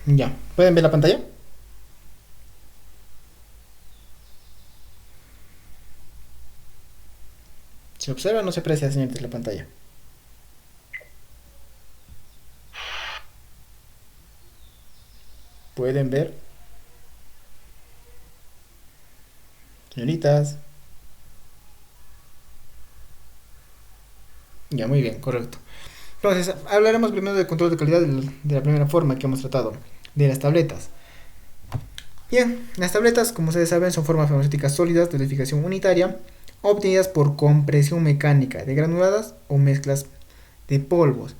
Ya, ¿pueden ver la pantalla? ¿Se observa o no se aprecia, señores, la pantalla? ¿Pueden ver, señoritas? Ya, muy bien, correcto. Entonces, hablaremos primero del control de calidad de la primera forma que hemos tratado, de las tabletas. Bien, las tabletas, como ustedes saben, son formas farmacéuticas sólidas de dosificación unitaria, obtenidas por compresión mecánica de granuladas o mezclas de polvos.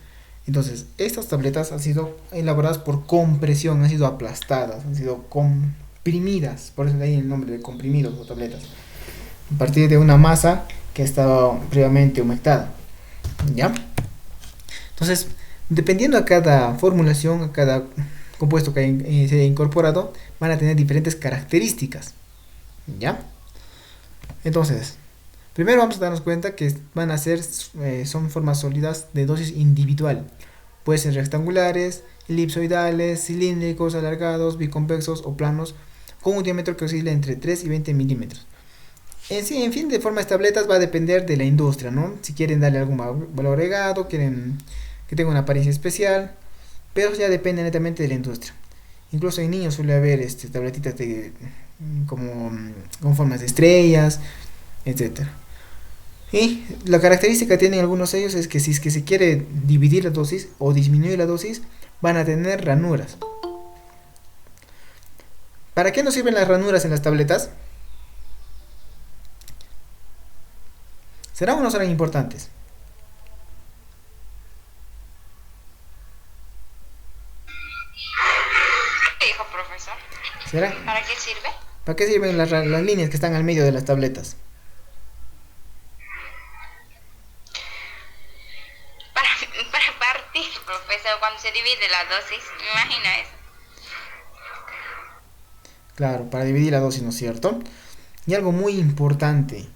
Entonces, estas tabletas han sido elaboradas por compresión, han sido aplastadas, han sido comprimidas, por eso de ahí el nombre de comprimidos o tabletas, a partir de una masa que ha estado previamente humectada. ¿Ya? Entonces, dependiendo a cada formulación, a cada compuesto que se haya incorporado, van a tener diferentes características. ¿Ya? Entonces, primero vamos a darnos cuenta que van a ser, son formas sólidas de dosis individual. Pueden ser rectangulares, elipsoidales, cilíndricos, alargados, biconvexos o planos, con un diámetro que oscila entre 3 y 20 milímetros. En sí, en fin, de formas tabletas va a depender de la industria, ¿no? Si quieren darle algún valor agregado, quieren que tenga una apariencia especial, pero ya depende netamente de la industria. Incluso en niños suele haber tabletitas como con formas de estrellas, etcétera. Y la característica que tienen algunos sellos es que si es que se quiere dividir la dosis o disminuir la dosis, van a tener ranuras. ¿Para qué nos sirven las ranuras en las tabletas? ¿Serán o no serán importantes? ¿Qué dijo, profesor? ¿Serán? ¿Para qué sirve? ¿Para qué sirven las líneas que están al medio de las tabletas? Para, para partir, profesor, cuando se divide la dosis. Me imagino eso. Claro, para dividir la dosis, ¿no es cierto? Y algo muy importante.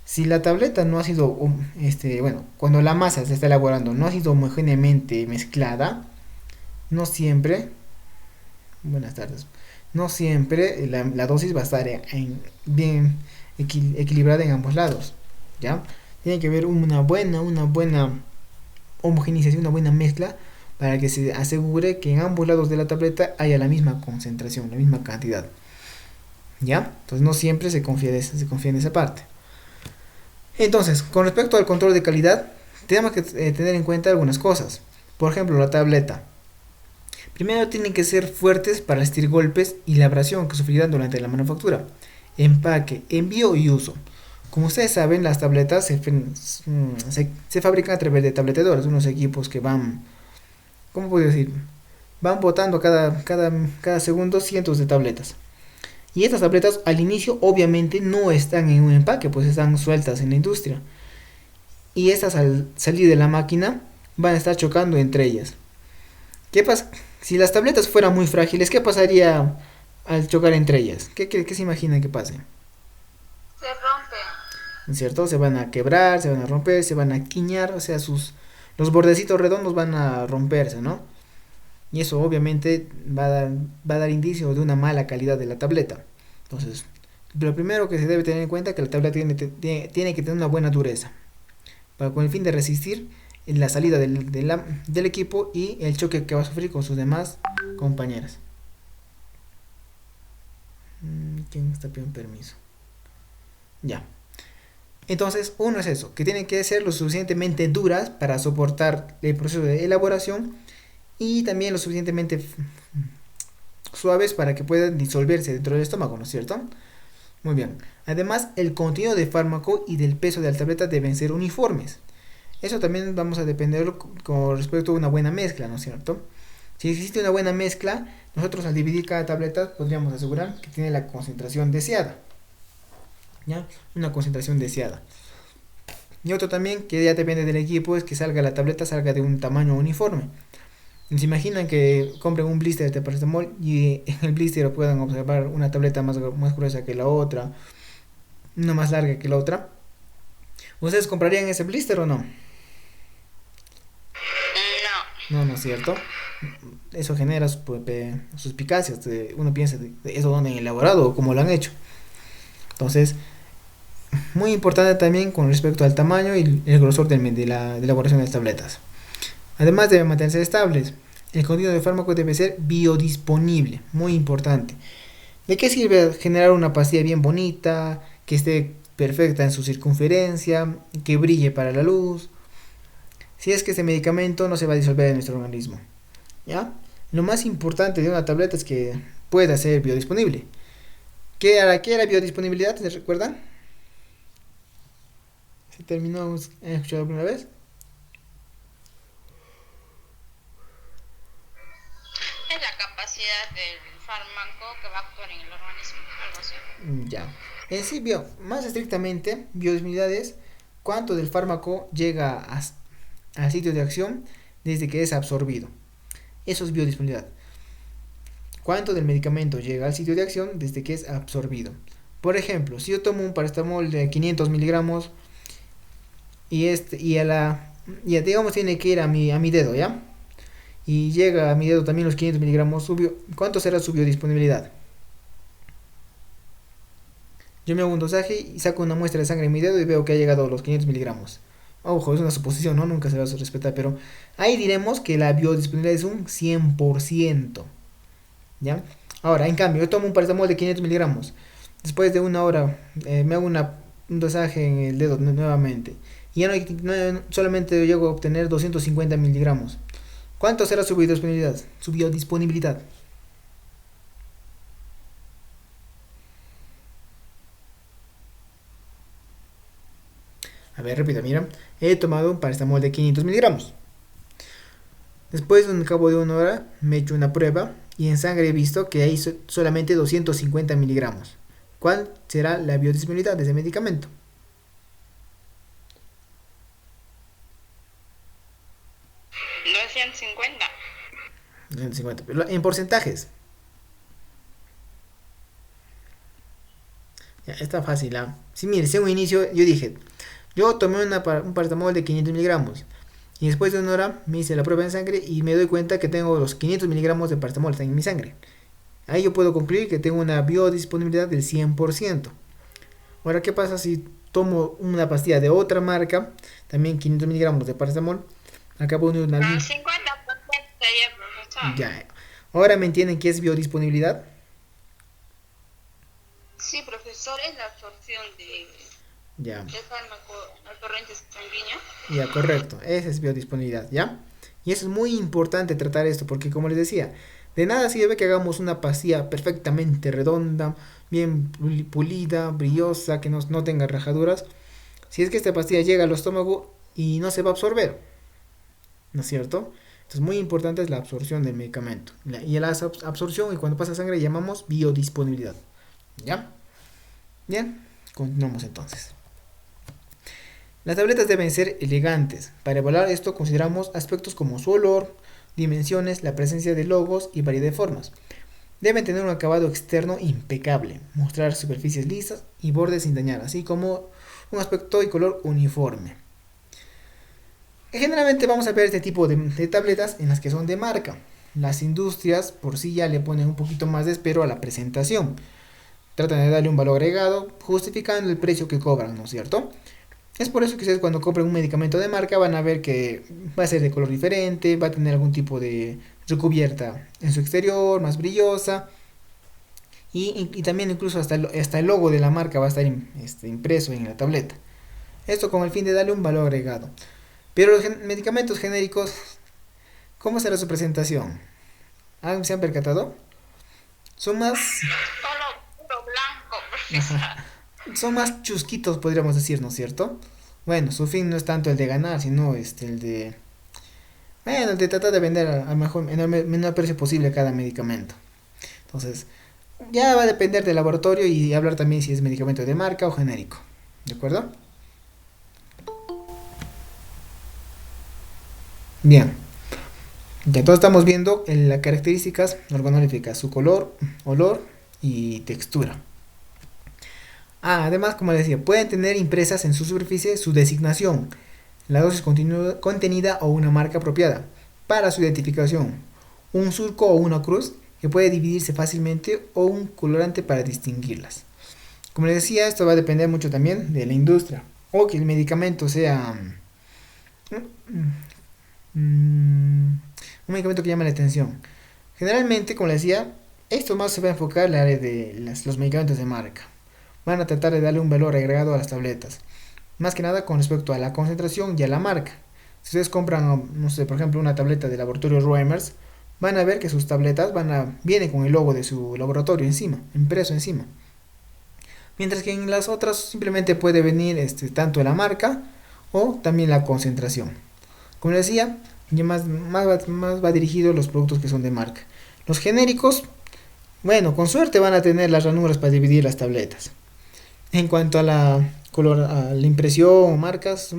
Si la tableta no ha sido, bueno, cuando la masa se está elaborando no ha sido homogéneamente mezclada, no siempre, buenas tardes, no siempre la dosis va a estar bien equilibrada en ambos lados, ¿ya? Tiene que haber una buena homogenización, una buena mezcla para que se asegure que en ambos lados de la tableta haya la misma concentración, la misma cantidad, ¿ya? Entonces no siempre se confía en esa parte. Entonces, con respecto al control de calidad, tenemos que tener en cuenta algunas cosas. Por ejemplo, la tableta. Primero tienen que ser fuertes para resistir golpes y la abrasión que sufrirán durante la manufactura. Empaque, envío y uso. Como ustedes saben, las tabletas se fabrican a través de tabletadores, unos equipos que van, ¿cómo puedo decir? Van botando cada segundo cientos de tabletas. Y estas tabletas al inicio obviamente no están en un empaque, pues están sueltas en la industria. Y estas al salir de la máquina van a estar chocando entre ellas. ¿Qué pasa? Si las tabletas fueran muy frágiles, ¿qué pasaría al chocar entre ellas? ¿Qué se imaginan que pase? Se rompe. ¿No es cierto? Se van a quebrar, se van a romper, se van a quiñar, o sea, los bordecitos redondos van a romperse, ¿no? Y eso obviamente va a dar indicio de una mala calidad de la tableta. Entonces, lo primero que se debe tener en cuenta es que la tableta tiene que tener una buena dureza, con el fin de resistir la salida del equipo y el choque que va a sufrir con sus demás compañeras. ¿Quién está pidiendo permiso? Ya. Entonces, uno es eso, que tienen que ser lo suficientemente duras para soportar el proceso de elaboración y también lo suficientemente suaves para que puedan disolverse dentro del estómago, ¿no es cierto? Muy bien. Además, el contenido de fármaco y del peso de la tableta deben ser uniformes. Eso también vamos a depender con respecto a una buena mezcla, ¿no es cierto? Si existe una buena mezcla, nosotros al dividir cada tableta podríamos asegurar que tiene la concentración deseada. ¿Ya? Una concentración deseada. Y otro también que ya depende del equipo es que la tableta salga de un tamaño uniforme. ¿Se imaginan que compren un blister de paracetamol y en el blister puedan observar una tableta más gruesa que la otra, una más larga que la otra? ¿Ustedes comprarían ese blister o no? No, no es cierto. Eso genera suspicacias. Uno piensa de eso dónde han elaborado o cómo lo han hecho. Entonces, muy importante también con respecto al tamaño y el grosor de la elaboración de las tabletas. Además deben mantenerse estables. El contenido del fármaco debe ser biodisponible, muy importante. ¿De qué sirve generar una pastilla bien bonita, que esté perfecta en su circunferencia, que brille para la luz, si es que este medicamento no se va a disolver en nuestro organismo? ¿Ya? Lo más importante de una tableta es que pueda ser biodisponible. ¿Qué era biodisponibilidad? ¿Se recuerdan? ¿Se terminó? ¿Han escuchado alguna vez? Es la capacidad del fármaco que va a actuar en el organismo, algo así. Ya. En sí, más estrictamente, biodisponibilidad es cuánto del fármaco llega al sitio de acción desde que es absorbido. Eso es biodisponibilidad. Cuánto del medicamento llega al sitio de acción desde que es absorbido. Por ejemplo, si yo tomo un paracetamol de 500 miligramos y digamos tiene que ir a mi dedo, ¿ya? Y llega a mi dedo también los 500 miligramos, ¿cuánto será su biodisponibilidad? Yo me hago un dosaje y saco una muestra de sangre en mi dedo y veo que ha llegado a los 500 miligramos. Ojo, es una suposición, ¿no? Nunca se va a respetar, pero ahí diremos que la biodisponibilidad es un 100%. ¿Ya? Ahora, en cambio, yo tomo un paracetamol de 500 miligramos. Después de una hora me hago un dosaje en el dedo nuevamente. Y ya solamente llego a obtener 250 miligramos. ¿Cuánto será su biodisponibilidad? Su biodisponibilidad. A ver, repito, mira. He tomado un paracetamol de 500 miligramos. Después, al cabo de una hora, me he hecho una prueba y en sangre he visto que hay solamente 250 miligramos. ¿Cuál será la biodisponibilidad de ese medicamento? 250. 250. Pero en porcentajes. Ya, está fácil. Sí, mire, en un inicio yo dije, yo tomé un paracetamol de 500 miligramos. Y después de una hora me hice la prueba en sangre y me doy cuenta que tengo los 500 miligramos de paracetamol en mi sangre. Ahí yo puedo concluir que tengo una biodisponibilidad del 100%. Ahora, ¿qué pasa si tomo una pastilla de otra marca, también 500 miligramos de paracetamol? Acabo de una... 50% sería, profesor. Ya. Ahora me entienden qué es biodisponibilidad. Sí, profesor, es la absorción Ya. del fármaco al torrente sanguíneo. Ya, correcto. Esa es biodisponibilidad, ¿ya? Y eso es muy importante tratar esto porque, como les decía, de nada sirve que hagamos una pastilla perfectamente redonda, bien pulida, brillosa, que no tenga rajaduras, si es que esta pastilla llega al estómago y no se va a absorber, ¿no es cierto? Entonces, muy importante es la absorción del medicamento. Y la absorción, y cuando pasa sangre, llamamos biodisponibilidad. ¿Ya? Bien, continuamos entonces. Las tabletas deben ser elegantes. Para evaluar esto consideramos aspectos como su olor, dimensiones, la presencia de logos y variedad de formas. Deben tener un acabado externo impecable, mostrar superficies lisas y bordes sin dañar, así como un aspecto y color uniforme. Generalmente vamos a ver este tipo de tabletas en las que son de marca. Las industrias por sí ya le ponen un poquito más de esmero a la presentación. Tratan de darle un valor agregado, justificando el precio que cobran, ¿no es cierto? Es por eso que ustedes cuando compren un medicamento de marca van a ver que va a ser de color diferente, va a tener algún tipo de recubierta en su exterior, más brillosa. Y también incluso hasta el logo de la marca va a estar impreso en la tableta. Esto con el fin de darle un valor agregado. Pero los medicamentos genéricos, ¿cómo será su presentación? ¿Se han percatado? Son más... Solo puro blanco, profesor. Ajá. Son más chusquitos, podríamos decir, ¿no es cierto? Bueno, su fin no es tanto el de ganar, sino el de... Bueno, el de tratar de vender al mejor, en el menor precio posible cada medicamento. Entonces, ya va a depender del laboratorio y hablar también si es medicamento de marca o genérico. ¿De acuerdo? Bien. Ya entonces estamos viendo las características organolépticas, su color, olor y textura. Además, como les decía, pueden tener impresas en su superficie su designación, la dosis contenida o una marca apropiada. para su identificación, un surco o una cruz que puede dividirse fácilmente o un colorante para distinguirlas. Como les decía, esto va a depender mucho también de la industria o que el medicamento sea un medicamento que llame la atención. Generalmente, como les decía, esto más se va a enfocar en el área de los medicamentos de marca. Van a tratar de darle un valor agregado a las tabletas, más que nada con respecto a la concentración y a la marca. Si ustedes compran, no sé, por ejemplo, una tableta de laboratorio Roemers, van a ver que sus tabletas vienen con el logo de su laboratorio encima, impreso encima. Mientras que en las otras simplemente puede venir tanto la marca o también la concentración. Como les decía, ya más va dirigido a los productos que son de marca. Los genéricos, bueno, con suerte van a tener las ranuras para dividir las tabletas. En cuanto a la impresión o marcas,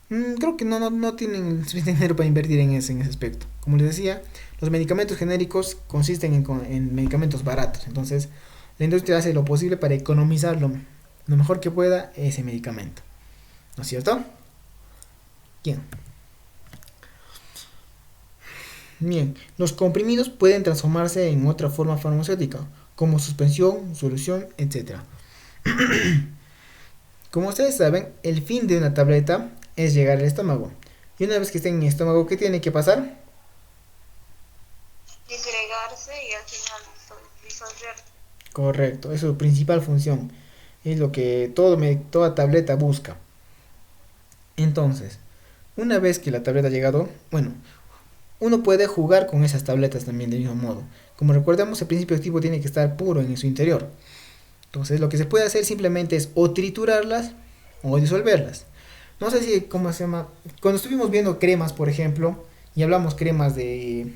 creo que no tienen suficiente dinero para invertir en ese aspecto. Como les decía, los medicamentos genéricos consisten en medicamentos baratos. Entonces, la industria hace lo posible para economizar lo mejor que pueda ese medicamento. ¿No es cierto? Bien. Bien, los comprimidos pueden transformarse en otra forma farmacéutica, como suspensión, solución, etc. Como ustedes saben, el fin de una tableta es llegar al estómago. Y una vez que esté en el estómago, ¿qué tiene que pasar? Disgregarse y al final disolver. Correcto, es su principal función. Es lo que toda tableta busca. Entonces, una vez que la tableta ha llegado, bueno, uno puede jugar con esas tabletas también del mismo modo. Como recordamos, el principio activo tiene que estar puro en su interior. Entonces, lo que se puede hacer simplemente es o triturarlas o disolverlas. No sé si, ¿cómo se llama? Cuando estuvimos viendo cremas, por ejemplo, y hablamos cremas de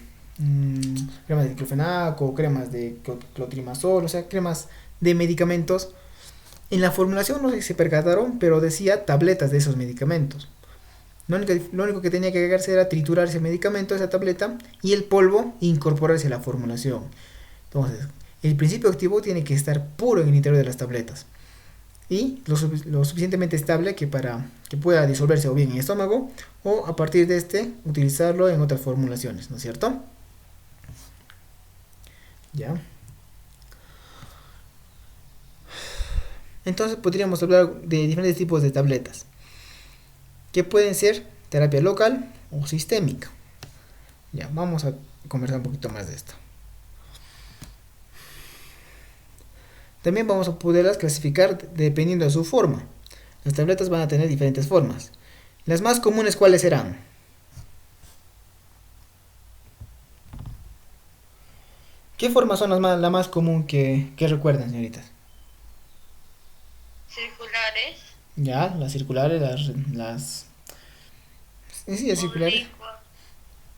diclofenac o cremas de clotrimazol, o sea, cremas de medicamentos, en la formulación no sé si se percataron, pero decía tabletas de esos medicamentos. Lo único que tenía que agregarse era triturar ese medicamento, esa tableta, y el polvo incorporarse a la formulación. Entonces, el principio activo tiene que estar puro en el interior de las tabletas. Y lo suficientemente estable que pueda disolverse o bien en el estómago, o a partir de utilizarlo en otras formulaciones, ¿no es cierto? Ya. Entonces podríamos hablar de diferentes tipos de tabletas, que pueden ser terapia local o sistémica. Ya, vamos a conversar un poquito más de esto. También vamos a poderlas clasificar dependiendo de su forma. Las tabletas van a tener diferentes formas. Las más comunes, ¿cuáles serán? ¿Qué formas son la más común que recuerdan, señoritas? Circulares. Ya, las circulares, sí, las circulares.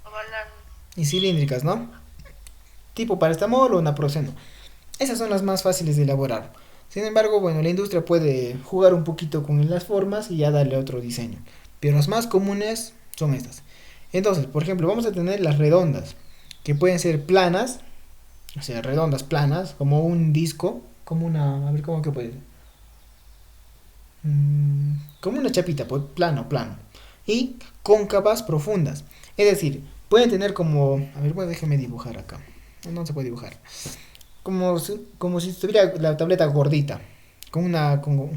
Ovaladas. Y cilíndricas, ¿no? Tipo paracetamol o naproxeno. Esas son las más fáciles de elaborar. Sin embargo, bueno, la industria puede jugar un poquito con las formas y ya darle otro diseño. Pero las más comunes son estas. Entonces, por ejemplo, vamos a tener las redondas, que pueden ser planas, o sea, redondas planas, como un disco, como una, a ver, ¿cómo que puede ser? Como una chapita, pues, plano. Y cóncavas profundas. Es decir, pueden tener como, a ver, pues déjeme dibujar acá. No se puede dibujar. Como si estuviera la tableta gordita, como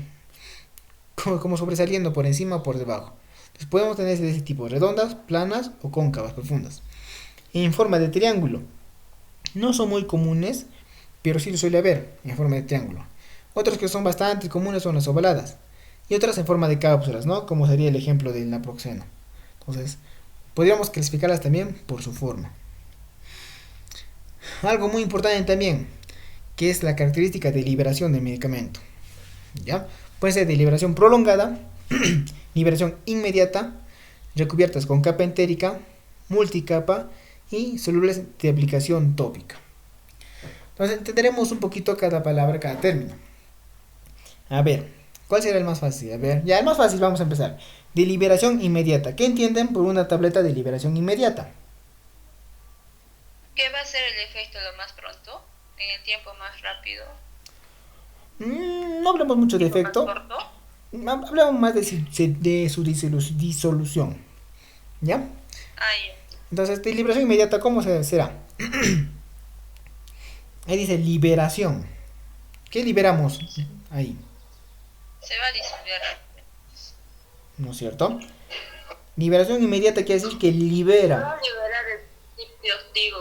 sobresaliendo por encima o por debajo. Entonces podemos tener de ese tipo, redondas, planas o cóncavas profundas. En forma de triángulo. No son muy comunes, pero sí lo suele haber en forma de triángulo. Otros que son bastante comunes son las ovaladas. Y otras en forma de cápsulas, ¿no? Como sería el ejemplo del naproxeno. Entonces, podríamos clasificarlas también por su forma. Algo muy importante también, que es la característica de liberación del medicamento. ¿Ya? Puede ser de liberación prolongada, liberación inmediata, recubiertas con capa entérica, multicapa y solubles de aplicación tópica. Entonces entenderemos un poquito cada palabra, cada término. A ver, ¿cuál será el más fácil? A ver, ya el más fácil, vamos a empezar. De liberación inmediata. ¿Qué entienden por una tableta de liberación inmediata? ¿Qué va a ser el efecto lo más pronto? ¿En el tiempo más rápido? No hablamos mucho de ¿Tiempo más efecto. corto? Hablamos más de su disolución. ¿Ya? Ah, ya. Entonces, de liberación inmediata, ¿cómo será? Ahí dice liberación. ¿Qué liberamos ahí? Se va a disolver. ¿No es cierto? Liberación inmediata quiere decir que libera. Va a liberar el principio activo.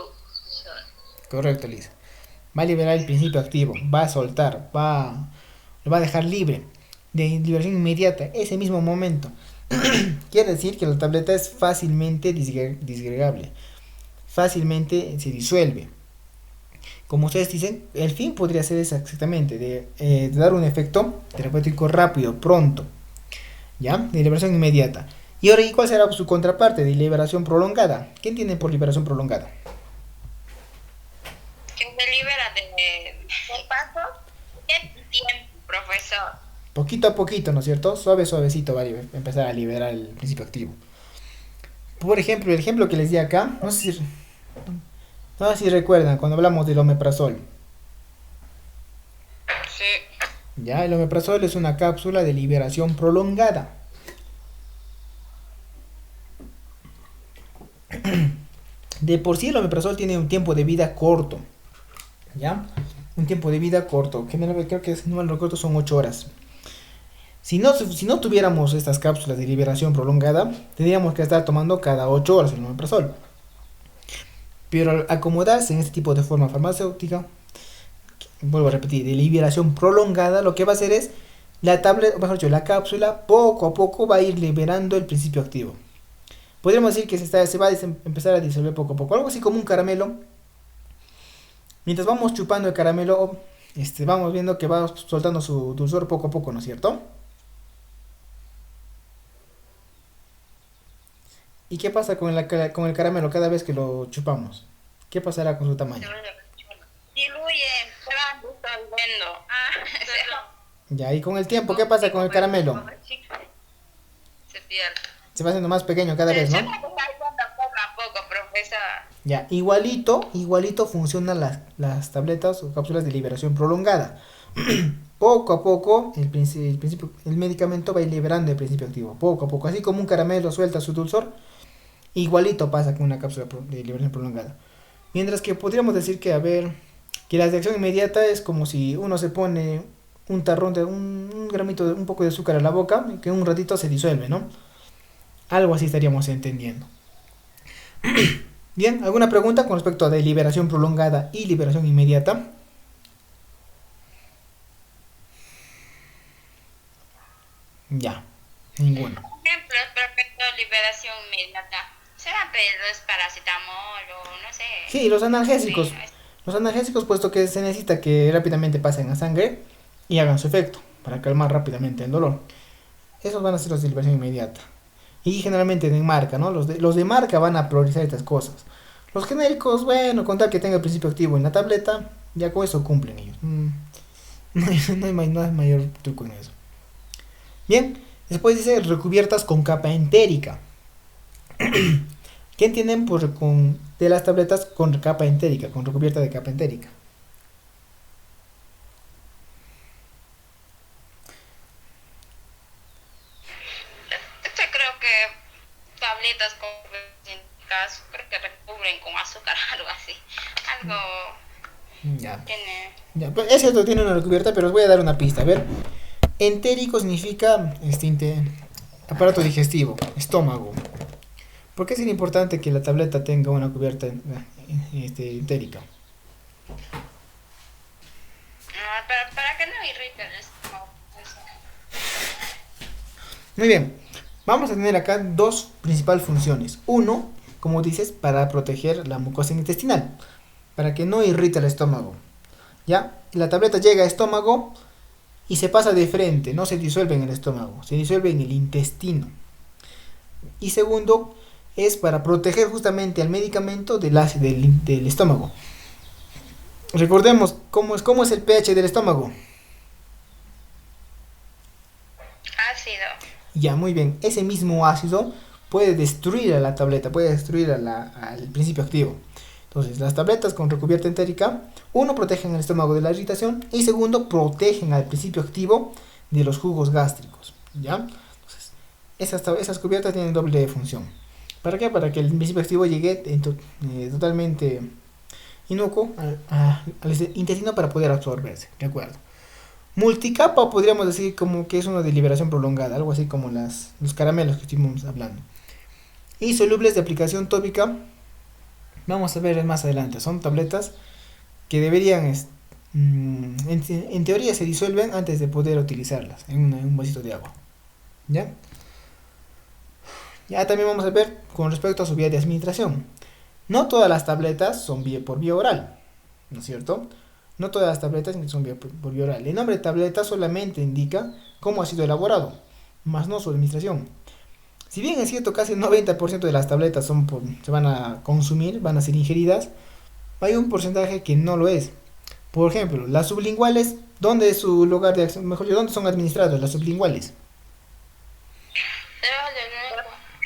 Correcto, Lisa. Va a liberar el principio activo, va a soltar, lo va a dejar libre. De liberación inmediata, ese mismo momento. Quiere decir que la tableta es fácilmente disgregable. Fácilmente se disuelve. Como ustedes dicen, el fin podría ser exactamente de dar un efecto terapéutico rápido, pronto. ¿Ya? De liberación inmediata. Y ahora, ¿y cuál será su contraparte de liberación prolongada? ¿Qué entienden por liberación prolongada? Que se libera de paso de tiempo, profesor. Poquito a poquito, ¿no es cierto? Suavecito va a empezar a liberar el principio activo. Por ejemplo, el ejemplo que les di acá, no sé si recuerdan cuando hablamos del omeprazol. Sí. Ya, el omeprazol es una cápsula de liberación prolongada. De por sí el omeprazol tiene un tiempo de vida corto. ¿Ya? Un tiempo de vida corto. Creo que si no mal recuerdo son 8 horas. Si no tuviéramos estas cápsulas de liberación prolongada, tendríamos que estar tomando cada 8 horas el omeprazol. Pero al acomodarse en este tipo de forma farmacéutica, vuelvo a repetir, de liberación prolongada, lo que va a hacer es la cápsula poco a poco va a ir liberando el principio activo. Podríamos decir que se va a empezar a disolver poco a poco, algo así como un caramelo. Mientras vamos chupando el caramelo, vamos viendo que va soltando su dulzor poco a poco, ¿no es cierto? ¿Y qué pasa con el caramelo cada vez que lo chupamos? ¿Qué pasará con su tamaño? Diluye, se va disolviendo. Ya, y con el tiempo, ¿qué pasa con el caramelo? Se pierde. Se va haciendo más pequeño cada vez, ¿no? Se va poco a poco, profesor. Ya, igualito funcionan las tabletas o cápsulas de liberación prolongada. Poco a poco el medicamento va a ir liberando el principio activo. Poco a poco, así como un caramelo suelta su dulzor, igualito pasa con una cápsula de liberación prolongada. Mientras que podríamos decir que la reacción inmediata es como si uno se pone un tarrón de un gramito de un poco de azúcar a la boca y que en un ratito se disuelve, ¿no? Algo así estaríamos entendiendo. Bien, ¿alguna pregunta con respecto a de liberación prolongada y liberación inmediata? Ya, ninguna. Ejemplos, profesor, liberación inmediata. ¿Será pedos, paracetamol o no sé? Sí, los analgésicos. Sí, Los analgésicos, puesto que se necesita que rápidamente pasen a sangre y hagan su efecto para calmar rápidamente el dolor. Esos van a ser los de liberación inmediata. Y generalmente de marca, ¿no? Los de marca van a priorizar estas cosas. Los genéricos, bueno, con tal que tenga el principio activo en la tableta, ya con eso cumplen ellos. No hay mayor truco en eso. Bien, después dice recubiertas con capa entérica. ¿Qué entienden de las tabletas con capa entérica, con recubierta de capa entérica? Yo creo que tabletas con creo que recubren con azúcar, algo así. Algo Ya. tiene. Ya, pues es cierto, tiene una recubierta, pero os voy a dar una pista. A ver, entérico significa aparato digestivo, estómago. ¿Por qué es importante que la tableta tenga una cubierta entérica? Para que no irrite el estómago. Eso. Muy bien, vamos a tener acá dos principales funciones. Uno, como dices, para proteger la mucosa intestinal, para que no irrite el estómago. ¿Ya? La tableta llega al estómago y se pasa de frente, no se disuelve en el estómago, se disuelve en el intestino. Y segundo, es para proteger justamente al medicamento del estómago. Recordemos cómo es el pH del estómago. Ácido. Ya, muy bien. Ese mismo ácido puede destruir a la tableta, puede destruir al principio activo. Entonces, las tabletas con recubierta entérica, uno, protegen el estómago de la irritación y segundo, protegen al principio activo de los jugos gástricos. ¿Ya? Entonces, esas cubiertas tienen doble función. ¿Para qué? Para que el principio activo llegue totalmente inocuo al intestino para poder absorberse, ¿de acuerdo? Multicapa podríamos decir como que es una de liberación prolongada, algo así como los caramelos que estuvimos hablando. Y solubles de aplicación tópica, vamos a ver más adelante, son tabletas que deberían, en teoría se disuelven antes de poder utilizarlas en un vasito de agua. ¿Ya? Ya también vamos a ver con respecto a su vía de administración. No todas las tabletas son por vía oral, ¿no es cierto? No todas las tabletas son por vía oral. El nombre de tableta solamente indica cómo ha sido elaborado, más no su administración. Si bien es cierto, casi el 90% de las tabletas se van a consumir, van a ser ingeridas, hay un porcentaje que no lo es. Por ejemplo, las sublinguales, ¿dónde es su lugar de acción? Mejor dicho, ¿dónde son administradas las sublinguales?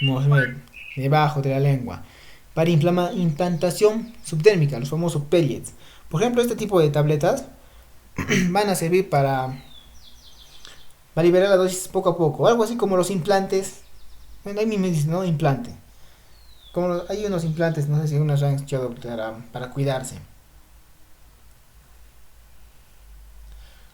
Vamos a ver, debajo de la lengua. Para implantación subdérmica, los famosos pellets. Por ejemplo, este tipo de tabletas van a servir para liberar la dosis poco a poco. Algo así como los implantes. Bueno, ahí mismo dice, ¿no? Implante. Hay unos implantes, no sé si unos han escuchado para cuidarse.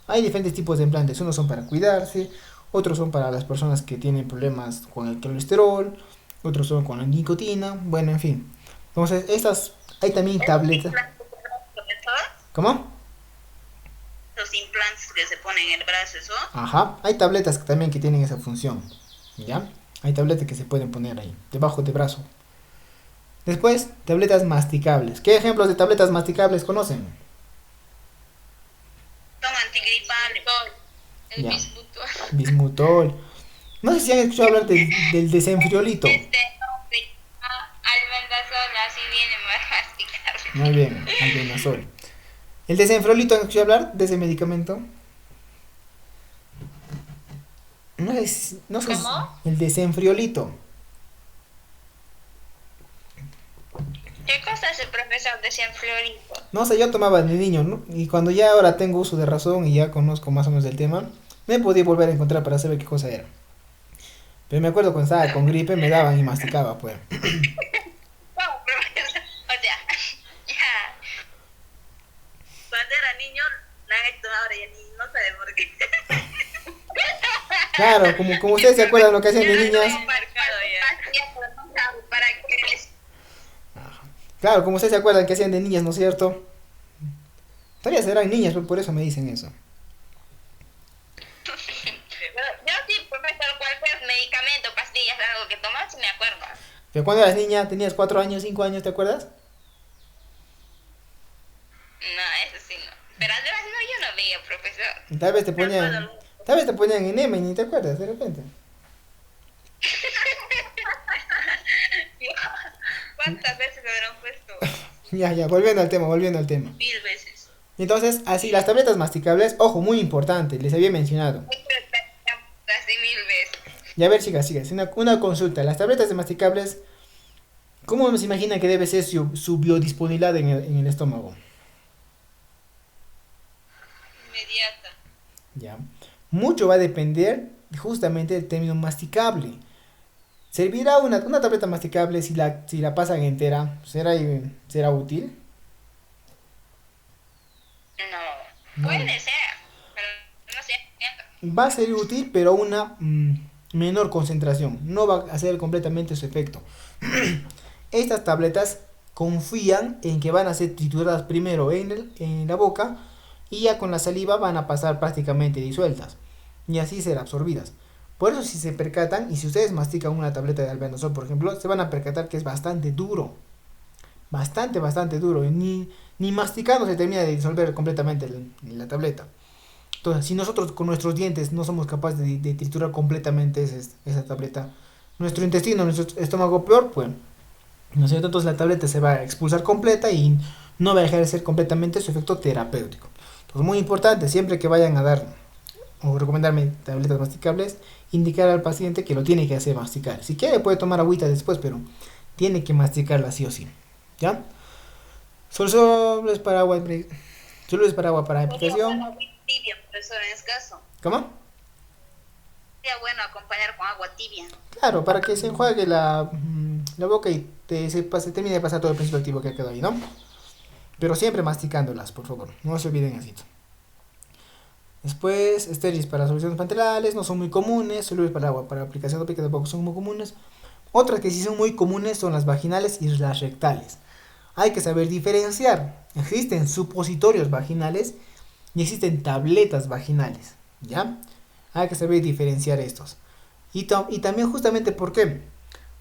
Hay diferentes tipos de implantes. Unos son para cuidarse, otros son para las personas que tienen problemas con el colesterol, otros son con la nicotina, bueno, en fin. Entonces, hay también tabletas. ¿Cómo? Los implantes que se ponen en el brazo, ¿eso? Ajá, hay tabletas también que tienen esa función, ¿ya? Hay tabletas que se pueden poner ahí, debajo del brazo. Después, tabletas masticables. ¿Qué ejemplos de tabletas masticables conocen? Son antigripales. El Ya. bismutol. Bismutol. No sé si han escuchado hablar del desenfriolito. Albendazol, así viene masticable. Muy bien, albendazol. ¿El desenfriolito han escuchado hablar de ese medicamento? No sé ¿Cómo? el desenfriolito. ¿Qué cosa es el profesor de Cienflorito? No sé, yo tomaba de niño, ¿no? Y cuando ya ahora tengo uso de razón y ya conozco más o menos del tema, me podía volver a encontrar para saber qué cosa era. Pero me acuerdo cuando estaba con gripe, me daban y masticaba, pues. Oh, profesor. O sea, ya. Cuando era niño, la han hecho ahora ya ni no sabe por qué. Claro, como ustedes se acuerdan lo que hacían de niñas. Para que les... Claro, como ustedes se acuerdan que hacían de niñas, ¿no es cierto? Todavía serán niñas, pero por eso me dicen eso. Yo sí, profesor, cualquier medicamento, pastillas, algo que tomas, sí me acuerdo. Pero cuando eras niña, tenías 4 años, 5 años, ¿te acuerdas? No, eso sí no. Pero además no, yo no veía, profesor. Y tal vez te ponían enema y ni te acuerdas de repente. ¿Cuántas veces me habrán puesto? Ya, volviendo al tema. 1000 veces. Entonces, así, las tabletas masticables, ojo, muy importante, les había mencionado. Casi 1000 veces. Y a ver, chicas, una consulta. Las tabletas de masticables, ¿cómo se imagina que debe ser su biodisponibilidad en el estómago? Inmediata. Ya. Mucho va a depender justamente del término masticable. ¿Servirá una tableta masticable si la pasan entera? ¿Será útil? No. No. Puede ser, pero no sé. Va a ser útil, pero a una menor concentración. No va a hacer completamente su efecto. Estas tabletas confían en que van a ser trituradas primero en la boca y ya con la saliva van a pasar prácticamente disueltas y así ser absorbidas. Por eso si se percatan y si ustedes mastican una tableta de albendazol, por ejemplo, se van a percatar que es bastante duro. Bastante duro. Y ni masticando se termina de disolver completamente la tableta. Entonces, si nosotros con nuestros dientes no somos capaces de triturar completamente esa tableta, nuestro intestino, nuestro estómago peor, pues, ¿no es cierto? Entonces la tableta se va a expulsar completa y no va a dejar de ser completamente su efecto terapéutico. Entonces, muy importante, siempre que vayan a dar o recomendarme tabletas masticables, indicar al paciente que lo tiene que hacer masticar. Si quiere puede tomar agüita después, pero tiene que masticarla sí o sí. ¿Ya? Solubles para agua para aplicación. Agua tibia, profesor, en ese caso. ¿Cómo? Sería bueno acompañar con agua tibia. Claro, para que se enjuague la boca y se termina de pasar todo el principio activo que quedó ahí, ¿no? Pero siempre masticándolas, por favor. No se olviden así. Después, estériles para soluciones parenterales, no son muy comunes. Solubles para agua, para aplicación tópica tampoco son muy comunes. Otras que sí son muy comunes son las vaginales y las rectales. Hay que saber diferenciar. Existen supositorios vaginales y existen tabletas vaginales, ¿ya? Hay que saber diferenciar estos. Y también justamente, ¿por qué?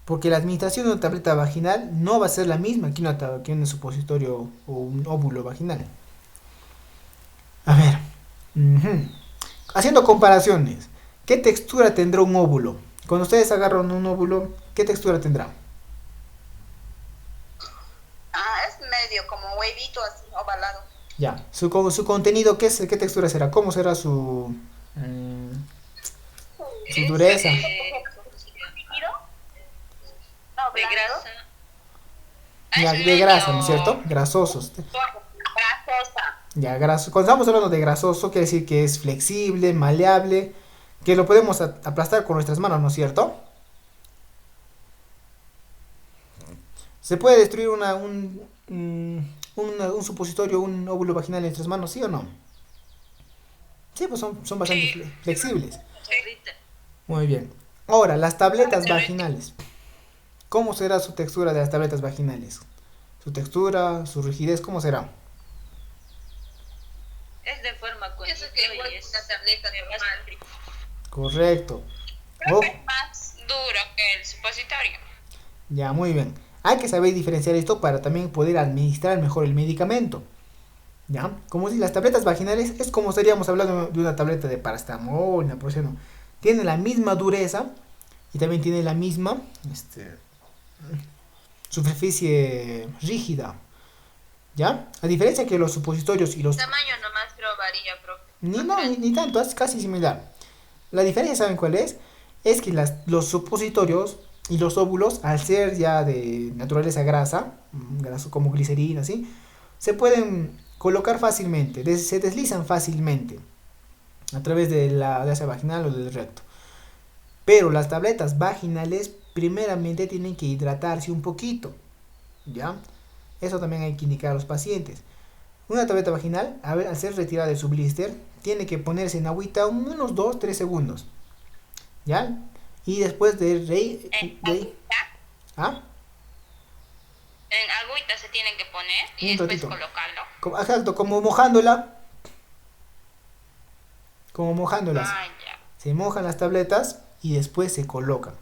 Porque la administración de una tableta vaginal no va a ser la misma que un supositorio o un óvulo vaginal. A ver, haciendo comparaciones, ¿qué textura tendrá un óvulo? Cuando ustedes agarran un óvulo, ¿qué textura tendrá? Es medio como huevito así, ovalado. Ya, su contenido, ¿qué textura será? ¿Cómo será su dureza? De grasa. Ya, de grasa, ¿no es cierto? Grasosos. Grasosa. Ya, cuando estamos hablando de grasoso, quiere decir que es flexible, maleable, que lo podemos aplastar con nuestras manos, ¿no es cierto? ¿Se puede destruir un supositorio, un óvulo vaginal en nuestras manos, sí o no? Sí, pues son bastante flexibles. Muy bien. Ahora, las tabletas vaginales. ¿Cómo será su textura de las tabletas vaginales? Su textura, su rigidez, ¿cómo será? Es de forma continua y es una tableta normal. Correcto. Creo que es más duro que el supositorio. Ya, muy bien. Hay que saber diferenciar esto para también poder administrar mejor el medicamento. ¿Ya? Como si las tabletas vaginales es como estaríamos hablando de una tableta de paracetamol, naproxeno. Tiene la misma dureza y también tiene la misma superficie rígida. ¿Ya? A diferencia que los supositorios y los... El tamaño nomás creo varía, Ni tanto, es casi similar. La diferencia, ¿saben cuál es? Es que los supositorios y los óvulos, al ser ya de naturaleza grasa como glicerina, ¿sí? Se pueden colocar fácilmente, se deslizan fácilmente a través de la asa vaginal o del recto. Pero las tabletas vaginales primeramente tienen que hidratarse un poquito, ¿ya? Eso también hay que indicar a los pacientes. Una tableta vaginal, al ser retirada de su blister, tiene que ponerse en agüita unos 2-3 segundos, ¿ya? Y después ¿Ah? En agüita se tienen que poner y Un después ratito. colocarlo. Exacto, como mojándola. Como mojándolas. Ya. Se mojan las tabletas y después se colocan,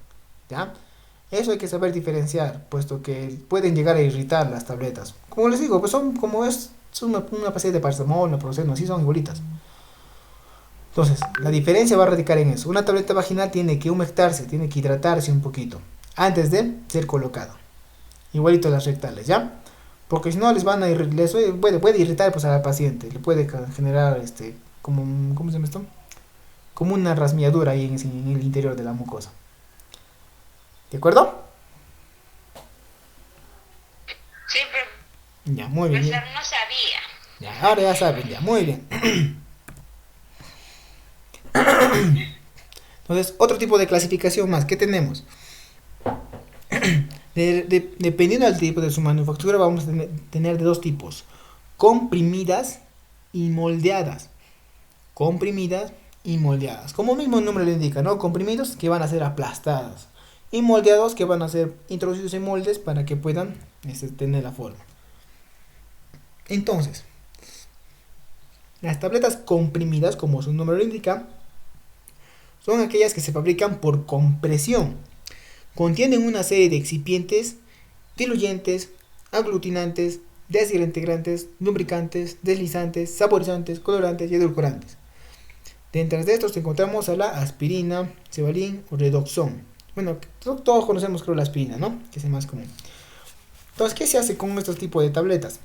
¿ya? Eso hay que saber diferenciar, puesto que pueden llegar a irritar las tabletas. Como les digo, pues son una pastilla de paracetamol, naproxeno, así son igualitas. Entonces, la diferencia va a radicar en eso. Una tableta vaginal tiene que humectarse, tiene que hidratarse un poquito antes de ser colocada. Igualito las rectales, ¿ya? Porque si no les puede irritar pues a la paciente, le puede generar ¿cómo se llama esto? Como una rasmilladura ahí en el interior de la mucosa. ¿De acuerdo? Sí, pero Ya, muy bien. no sabía. Ya, ahora ya saben, ya, muy bien. Entonces, otro tipo de clasificación más. ¿Qué tenemos? Dependiendo del tipo de su manufactura, vamos a tener de dos tipos: comprimidas y moldeadas. Comprimidas y moldeadas. Como el mismo nombre le indica, ¿no? Comprimidos, que van a ser aplastados, y moldeados, que van a ser introducidos en moldes para que puedan tener la forma. Entonces, las tabletas comprimidas, como su nombre lo indica, son aquellas que se fabrican por compresión. Contienen una serie de excipientes, diluyentes, aglutinantes, desintegrantes, lubricantes, deslizantes, saborizantes, colorantes y edulcorantes. Dentro de estos encontramos a la aspirina, cebalín o redoxón. Bueno, todos conocemos, creo, la aspirina, ¿no? Que es el más común. Entonces, ¿qué se hace con estos tipos de tabletas?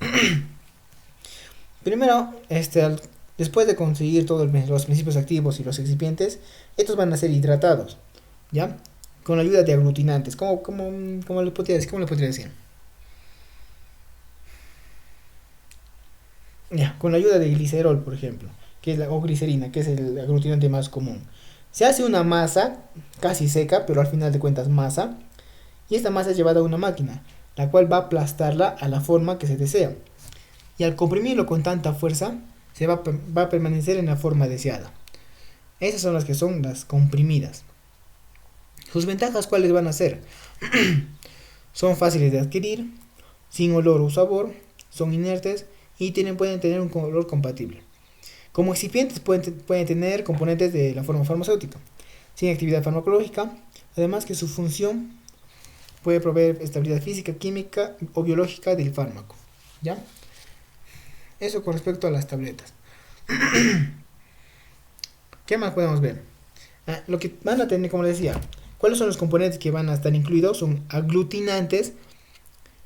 Primero, después de conseguir todos los principios activos y los excipientes, estos van a ser hidratados, ¿ya? Con la ayuda de aglutinantes. ¿Cómo le podría decir? Ya, con la ayuda de glicerol, por ejemplo, o glicerina, que es el aglutinante más común. Se hace una masa casi seca, pero al final de cuentas masa, y esta masa es llevada a una máquina, la cual va a aplastarla a la forma que se desea. Y al comprimirlo con tanta fuerza, va a permanecer en la forma deseada. Esas son las que son las comprimidas. ¿Sus ventajas cuáles van a ser? Son fáciles de adquirir, sin olor o sabor, son inertes y pueden tener un color compatible. Como excipientes pueden tener componentes de la forma farmacéutica, sin actividad farmacológica, además que su función puede proveer estabilidad física, química o biológica del fármaco. ¿Ya? Eso con respecto a las tabletas. ¿Qué más podemos ver? Lo que van a tener, como les decía, ¿cuáles son los componentes que van a estar incluidos? Son aglutinantes.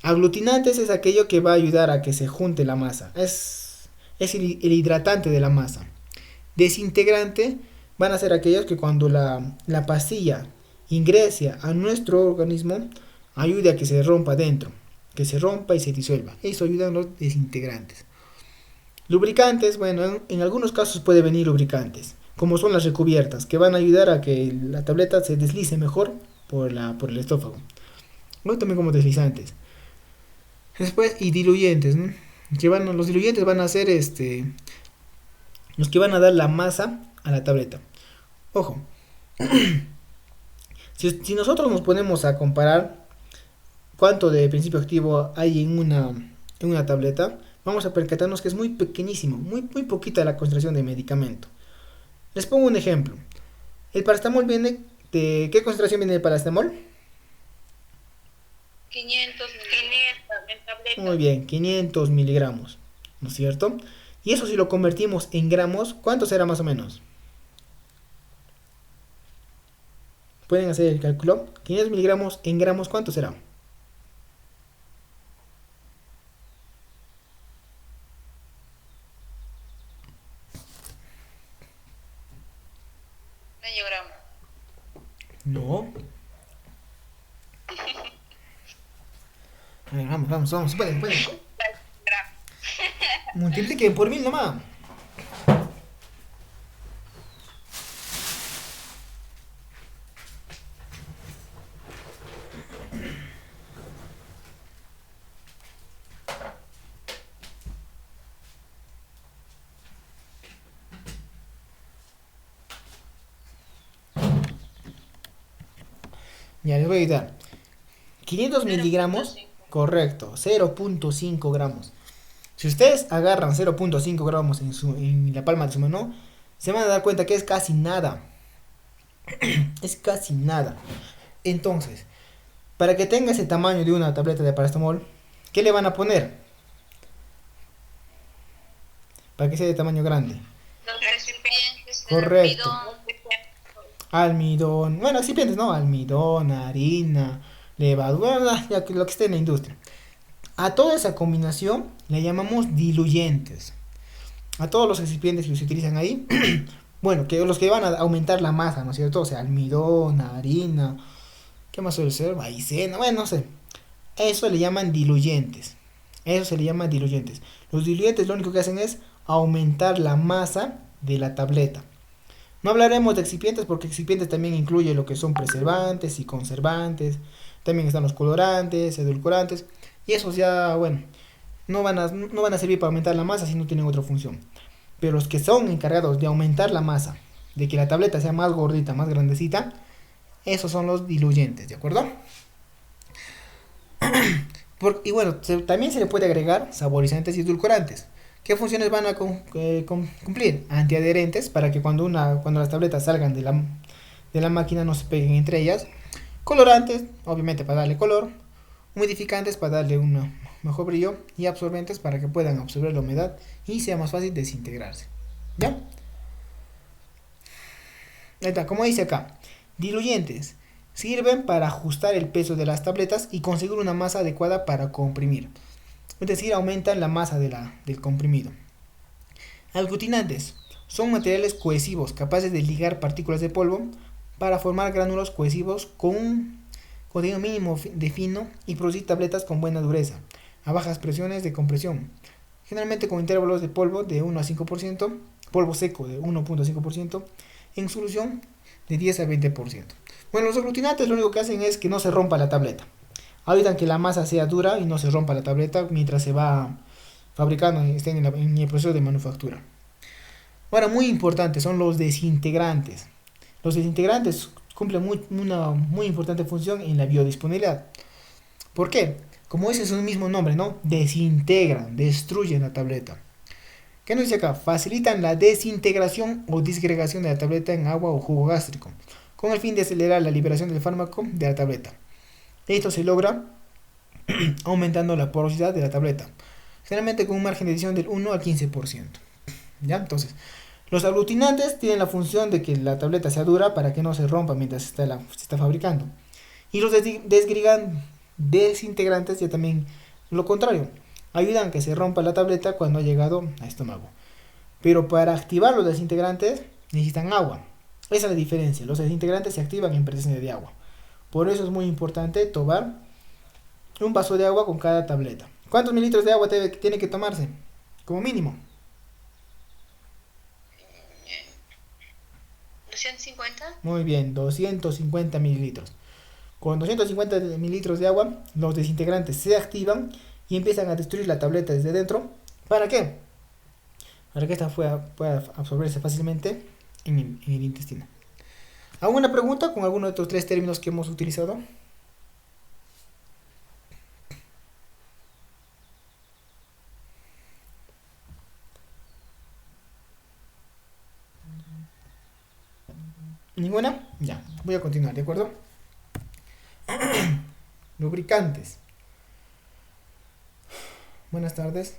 Aglutinantes es aquello que va a ayudar a que se junte la masa. Es el hidratante de la masa. Desintegrante van a ser aquellos que cuando la pastilla ingrese a nuestro organismo, ayude a que se rompa dentro. Que se rompa y se disuelva. Eso ayudan los desintegrantes. Lubricantes, bueno, en algunos casos puede venir lubricantes, como son las recubiertas, que van a ayudar a que la tableta se deslice mejor por el estófago. O también como deslizantes. Después, y diluyentes, ¿no? Los diluyentes van a ser los que van a dar la masa a la tableta. Ojo, si nosotros nos ponemos a comparar cuánto de principio activo hay en una tableta, vamos a percatarnos que es muy pequeñísimo, muy poquita la concentración de medicamento. Les pongo un ejemplo. El paracetamol viene de... ¿Qué concentración viene del paracetamol? 500 en tableta. Muy bien, 500 miligramos, ¿no es cierto? Y eso si lo convertimos en gramos, ¿cuánto será más o menos? ¿Pueden hacer el cálculo? 500 miligramos en gramos, ¿cuánto será? Medio gramo. No. A ver, vamos, pueden. Multipliquen por 1000 nomás. Ya les voy a ayudar. 500 miligramos, correcto, 0.5 gramos. Si ustedes agarran 0.5 gramos en la palma de su mano, se van a dar cuenta que es casi nada. Es casi nada. Entonces, para que tenga ese tamaño de una tableta de paracetamol, ¿qué le van a poner? Para que sea de tamaño grande. Los recipientes. Correcto. Almidón, bueno, recipientes, ¿no? Almidón, harina, levadura, ya que lo que esté en la industria. A toda esa combinación le llamamos diluyentes. A todos los recipientes que se utilizan ahí, bueno, que los que van a aumentar la masa, ¿no es cierto? O sea, almidón, harina, ¿qué más suele ser? Maicena, bueno, no sé. Eso le llaman diluyentes. Eso se le llama diluyentes. Los diluyentes lo único que hacen es aumentar la masa de la tableta. No hablaremos de excipientes porque excipientes también incluye lo que son preservantes y conservantes. También están los colorantes, edulcorantes. Y esos ya, bueno, no van a servir para aumentar la masa si no tienen otra función. Pero los que son encargados de aumentar la masa, de que la tableta sea más gordita, más grandecita, esos son los diluyentes, ¿de acuerdo? Y bueno, también se le puede agregar saborizantes y edulcorantes. ¿Qué funciones van a cumplir? Antiadherentes, para que cuando las tabletas salgan de la máquina no se peguen entre ellas. Colorantes, obviamente para darle color. Humidificantes para darle un mejor brillo. Y absorbentes para que puedan absorber la humedad y sea más fácil desintegrarse. ¿Ya? Ahí está, como dice acá. Diluyentes. Sirven para ajustar el peso de las tabletas y conseguir una masa adecuada para comprimir. Es decir, aumentan la masa del comprimido. Aglutinantes. Son materiales cohesivos capaces de ligar partículas de polvo para formar gránulos cohesivos con un contenido mínimo de fino y producir tabletas con buena dureza, a bajas presiones de compresión. Generalmente con intervalos de polvo de 1 a 5%, polvo seco de 1.5%, en solución de 10 a 20%. Bueno, los aglutinantes lo único que hacen es que no se rompa la tableta. Ayudan que la masa sea dura y no se rompa la tableta mientras se va fabricando y esté en el proceso de manufactura. Ahora, muy importante son los desintegrantes. Los desintegrantes cumplen una muy importante función en la biodisponibilidad. ¿Por qué? Como dice su mismo nombre, ¿no? Desintegran, destruyen la tableta. ¿Qué nos dice acá? Facilitan la desintegración o disgregación de la tableta en agua o jugo gástrico, con el fin de acelerar la liberación del fármaco de la tableta. Esto se logra aumentando la porosidad de la tableta, generalmente con un margen de edición del 1 al 15%. ¿Ya? Entonces, los aglutinantes tienen la función de que la tableta sea dura para que no se rompa mientras se está fabricando. Y los desintegrantes ya también lo contrario. Ayudan a que se rompa la tableta cuando ha llegado al estómago. Pero para activar los desintegrantes necesitan agua. Esa es la diferencia. Los desintegrantes se activan en presencia de agua. Por eso es muy importante tomar un vaso de agua con cada tableta. ¿Cuántos mililitros de agua tiene que tomarse? Como mínimo. 250. Muy bien, 250 mililitros. Con 250 mililitros de agua, los desintegrantes se activan y empiezan a destruir la tableta desde dentro. ¿Para qué? Para que esta pueda absorberse fácilmente en el intestino. ¿Alguna pregunta con alguno de estos tres términos que hemos utilizado? ¿Ninguna? Ya, voy a continuar, ¿de acuerdo? Lubricantes. Buenas tardes.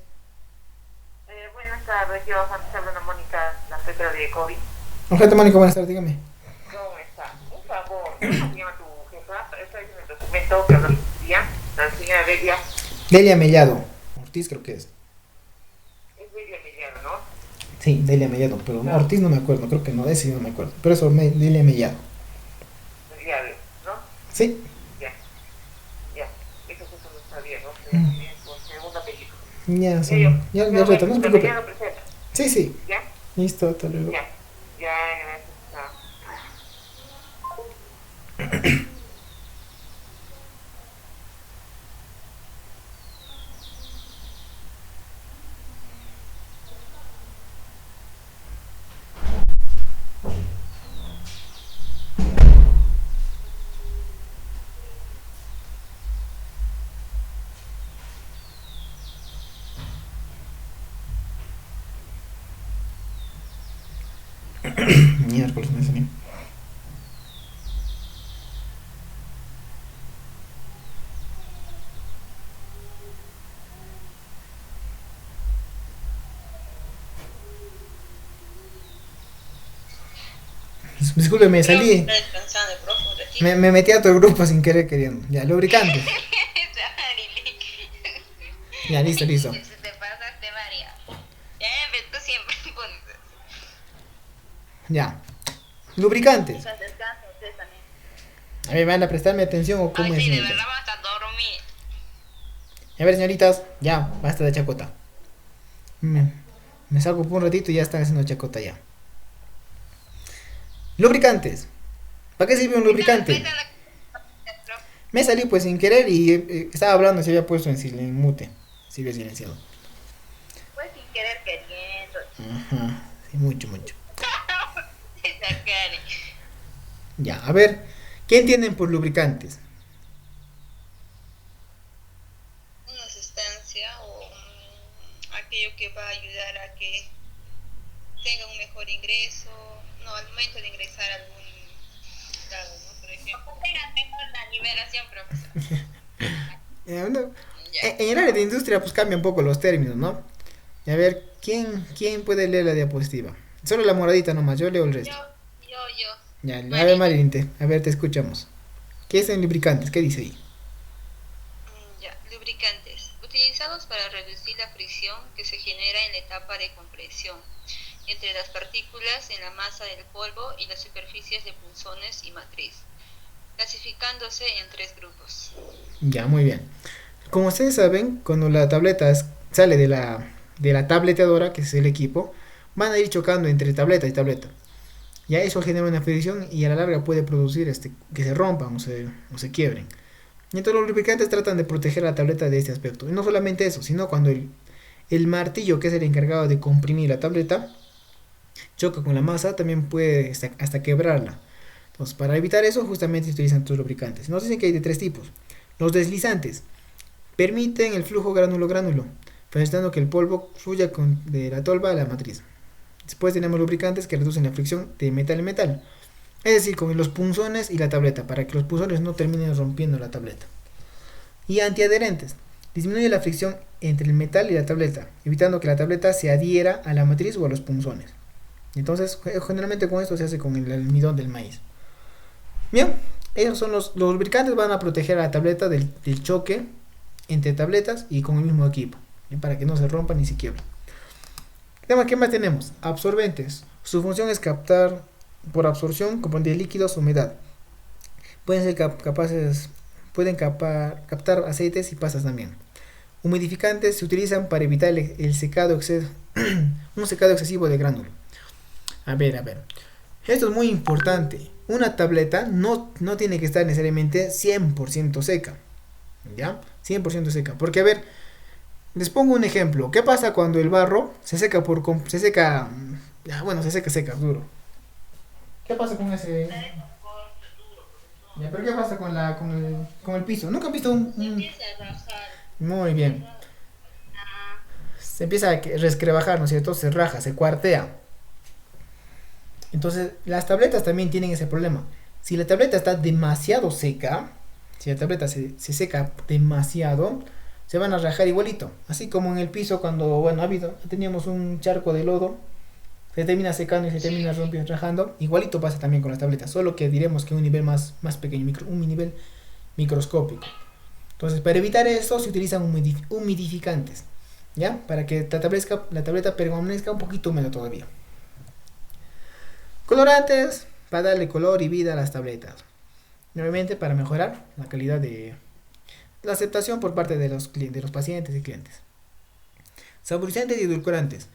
Buenas tardes, yo antes hablo a Mónica, la secretaria de COVID. Objeto Mónica, buenas tardes, dígame. ¿Cómo está? Un favor, ¿cómo se llama tu jefa? Está en el documento que habló el día, la señora Delia. Delia Mellado. Ortiz creo que es. Es Delia Mellado, ¿no? Sí, Delia Mellado, pero no, Ortiz no me acuerdo, creo que no, de ese no me acuerdo. Pero eso, Delia Mellado. Delia, ¿no? Sí. Ya, ya. Eso no está bien, ¿no? Con segundo apellido. Ya, sí. Ya, reto, no se preocupe. Sí, sí. ¿Ya? Listo, hasta luego. Ya, ya, gracias. Miércoles me salió. Disculpe, me salí. Me metí a otro grupo sin querer queriendo. Ya, lubricante. Ya, listo, listo. Te pasaste, María. Ya, tú siempre pones. Ya. Lubricantes. Descansa, ustedes también. A ver, ¿van a prestarme atención o cómo Ay, es? sí, de Señoritas? verdad vas a dormir. A ver, señoritas, ya, basta de chacota. Me salgo por un ratito y ya están haciendo chacota ya. Lubricantes. ¿Para qué sirve un lubricante? Me salí pues sin querer y estaba hablando, se había puesto en mute. Se había silenciado. Pues sin querer queriendo. Ajá, sí, mucho, mucho. Esa Karen. Ya, a ver, ¿qué entienden por lubricantes? Una sustancia o aquello que va a ayudar a que tenga un mejor ingreso. No, al momento de ingresar a algún lado, ¿no? Por ejemplo. Tengan mejor la liberación, profesor. En el área de industria pues cambia un poco los términos, ¿no? Y a ver, ¿quién puede leer la diapositiva? Solo la moradita nomás, yo leo el resto. Yo. Ya, a ver, Marilyn, a ver, te escuchamos. ¿Qué es en lubricantes? ¿Qué dice ahí? Ya, lubricantes. Utilizados para reducir la fricción que se genera en la etapa de compresión entre las partículas en la masa del polvo y las superficies de punzones y matriz, clasificándose en 3 grupos. Ya, muy bien. Como ustedes saben, cuando la tableta sale de la tableteadora, que es el equipo, van a ir chocando entre tableta y tableta. Ya eso genera una fricción y a la larga puede producir que se rompan o se quiebren. Y entonces los lubricantes tratan de proteger a la tableta de este aspecto. Y no solamente eso, sino cuando el martillo, que es el encargado de comprimir la tableta, choca con la masa, también puede hasta quebrarla. Entonces, para evitar eso, justamente se utilizan estos lubricantes. Nos dicen que hay de 3 tipos. Los deslizantes permiten el flujo gránulo-gránulo, facilitando que el polvo fluya de la tolva a la matriz. Después tenemos lubricantes que reducen la fricción de metal en metal, es decir, con los punzones y la tableta, para que los punzones no terminen rompiendo la tableta. Y antiadherentes. Disminuye la fricción entre el metal y la tableta, evitando que la tableta se adhiera a la matriz o a los punzones. Entonces, generalmente con esto se hace con el almidón del maíz. Bien, esos son los lubricantes, van a proteger a la tableta del choque entre tabletas y con el mismo equipo, para que no se rompan ni se quiebren. ¿Qué más tenemos? Absorbentes. Su función es captar por absorción componentes de líquidos, humedad. Pueden ser capaces, pueden captar aceites y pastas también. Humidificantes se utilizan para evitar el secado un secado excesivo de gránulo. A ver. Esto es muy importante. Una tableta no tiene que estar necesariamente 100% seca. ¿Ya? 100% seca. Porque, a ver, les pongo un ejemplo. ¿Qué pasa cuando el barro se seca seca, duro? ¿Qué pasa con ese? Ya, pero ¿qué pasa con el piso? ¿Nunca han visto Muy bien. Se empieza a resquebrajar, ¿no es cierto? Se raja, se cuartea. Entonces, las tabletas también tienen ese problema. Si la tableta está demasiado seca, si la tableta se seca demasiado, se van a rajar igualito. Así como en el piso cuando, teníamos un charco de lodo, se termina secando y se termina rompiendo, rajando. Igualito pasa también con las tabletas, solo que diremos que un nivel más pequeño, un nivel microscópico. Entonces, para evitar eso se utilizan humidificantes, ¿ya? Para que la tableta permanezca un poquito húmeda todavía. Colorantes, para darle color y vida a las tabletas. Nuevamente, para mejorar la calidad de la aceptación por parte de los pacientes y clientes. Saborizantes y edulcorantes.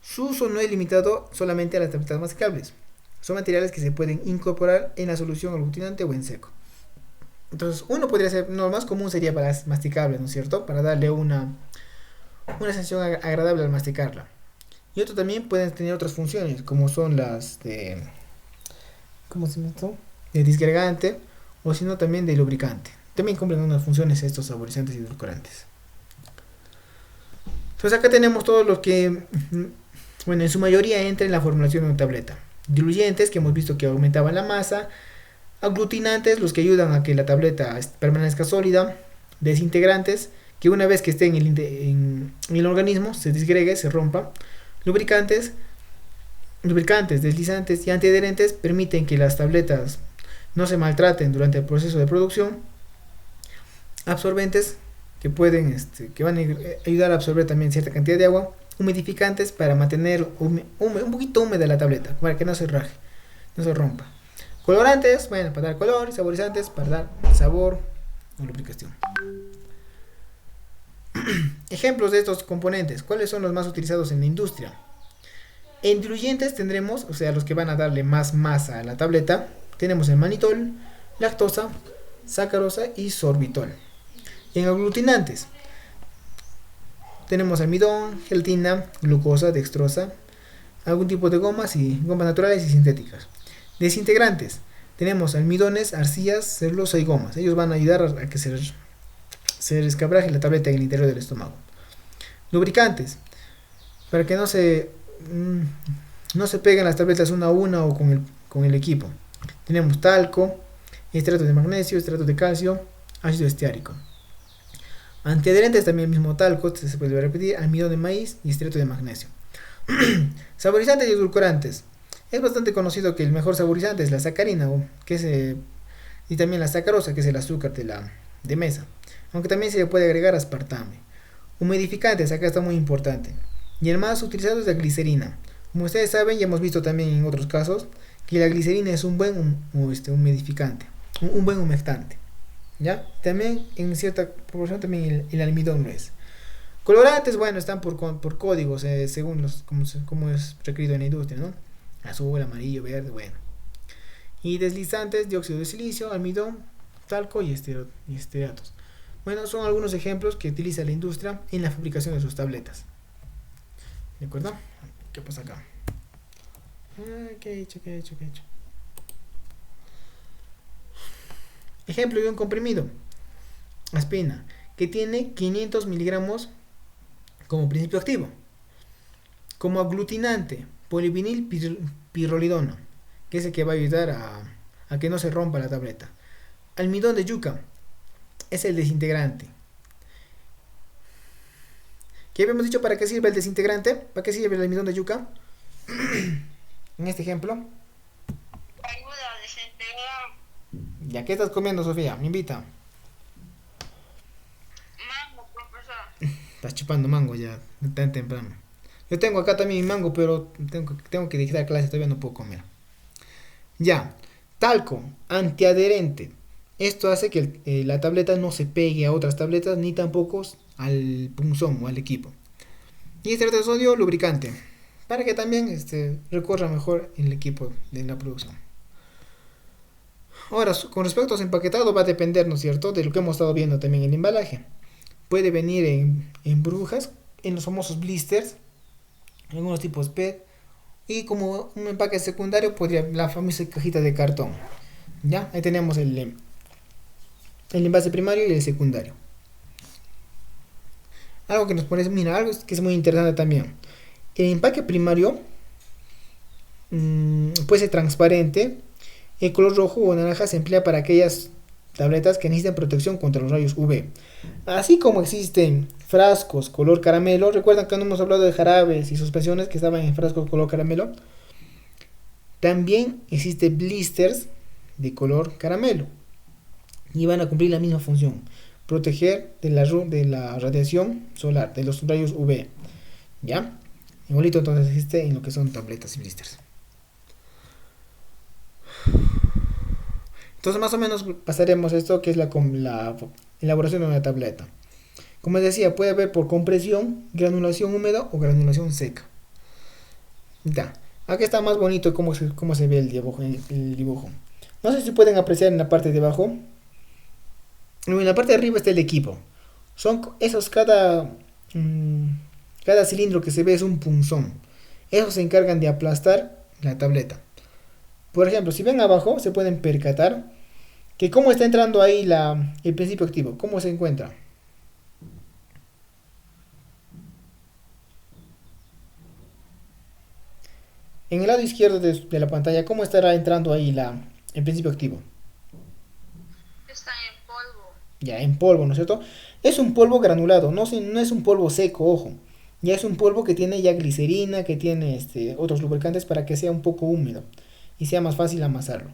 Su uso no es limitado solamente a las tabletas masticables. Son materiales que se pueden incorporar en la solución aglutinante o en seco. Entonces, uno podría ser, lo más común sería para las masticables, ¿no es cierto? Para darle una sensación agradable al masticarla. Y otro también pueden tener otras funciones, como son las de disgregante, o sino también de lubricante. También cumplen unas funciones estos saborizantes y edulcorantes. Entonces acá tenemos todos los que, en su mayoría entra en la formulación de una tableta. Diluyentes, que hemos visto que aumentaban la masa. Aglutinantes, los que ayudan a que la tableta permanezca sólida. Desintegrantes, que una vez que esté en el organismo se disgregue, se rompa. Lubricantes, deslizantes y antiadherentes permiten que las tabletas no se maltraten durante el proceso de producción. Absorbentes, que van a ayudar a absorber también cierta cantidad de agua. Humidificantes, para mantener un poquito húmeda la tableta, para que no se raje, no se rompa. Colorantes, para dar color. Y saborizantes, para dar sabor o lubricación. Ejemplos de estos componentes. ¿Cuáles son los más utilizados en la industria? En diluyentes tendremos, los que van a darle más masa a la tableta, tenemos el manitol, lactosa, sacarosa y sorbitol. En aglutinantes tenemos almidón, gelatina, glucosa, dextrosa, algún tipo de gomas naturales y sintéticas. Desintegrantes tenemos almidones, arcillas, celulosa y gomas. Ellos van a ayudar a que se resquebraje la tableta en el interior del estómago. Lubricantes, para que no se peguen las tabletas una a una o con el equipo. Tenemos talco, estrato de magnesio, estrato de calcio, ácido esteárico. Antiadherentes también el mismo talco, se puede repetir, almidón de maíz y estrato de magnesio. Saborizantes y edulcorantes. Es bastante conocido que el mejor saborizante es la sacarina y también la sacarosa, que es el azúcar de mesa, aunque también se le puede agregar aspartame. Humidificantes, acá está muy importante, y el más utilizado es la glicerina. Como ustedes saben, ya hemos visto también en otros casos que la glicerina es un buen humidificante, un buen humectante, ¿ya? También en cierta proporción también el almidón lo es. Colorantes, están por códigos, según como es requerido en la industria, ¿no? Azul, amarillo, verde, Y deslizantes, dióxido de silicio, almidón, talco y estearatos. Bueno, son algunos ejemplos que utiliza la industria en la fabricación de sus tabletas. ¿De acuerdo? ¿Qué pasa acá? ¿Qué he hecho? Ejemplo de un comprimido. Aspirina, que tiene 500 miligramos como principio activo. Como aglutinante, polivinil pirrolidona, que es el que va a ayudar a que no se rompa la tableta. Almidón de yuca, es el desintegrante. ¿Qué habíamos dicho para qué sirve el desintegrante? ¿Para qué sirve el almidón de yuca? En este ejemplo. Ayuda a desintegrar. ¿Ya qué estás comiendo, Sofía? Me invita. Mango, profesor. Estás chupando mango ya, tan temprano. Yo tengo acá también mi mango, pero tengo que dictar clase, todavía no puedo comer. Ya, talco, antiadherente. Esto hace que la tableta no se pegue a otras tabletas ni tampoco al punzón o al equipo. Y extracto de sodio, lubricante, para que también recorra mejor el equipo de la producción. Ahora, con respecto a su empaquetado, va a depender, ¿no es cierto?, de lo que hemos estado viendo también en el embalaje. Puede venir en burbujas, en los famosos blisters, en algunos tipos PET, y como un empaque secundario podría la famosa cajita de cartón. Ya, ahí tenemos el envase primario y el secundario. Algo que nos pone, mira, algo que es muy interesante también. El empaque primario puede ser transparente. El color rojo o naranja se emplea para aquellas tabletas que necesitan protección contra los rayos UV. Así como existen frascos color caramelo, recuerdan que no hemos hablado de jarabes y suspensiones que estaban en frascos color caramelo. También existen blisters de color caramelo y van a cumplir la misma función: proteger de la radiación solar, de los rayos UV. ¿Ya? Igualito entonces existe en lo que son tabletas y blisters. Entonces más o menos pasaremos esto que es la elaboración de una tableta. Como les decía, puede haber por compresión, granulación húmeda o granulación seca. Ya. Aquí está más bonito cómo se ve el dibujo. No sé si pueden apreciar en la parte de abajo. En la parte de arriba está el equipo. Son esos cada cilindro que se ve es un punzón. Esos se encargan de aplastar la tableta. Por ejemplo, si ven abajo, se pueden percatar que cómo está entrando ahí el principio activo. ¿Cómo se encuentra? En el lado izquierdo de la pantalla, ¿cómo estará entrando ahí el principio activo? Está en polvo. Ya, en polvo, ¿no es cierto? Es un polvo granulado, no es un polvo seco, ojo. Ya es un polvo que tiene ya glicerina, que tiene otros lubricantes para que sea un poco húmedo y sea más fácil amasarlo.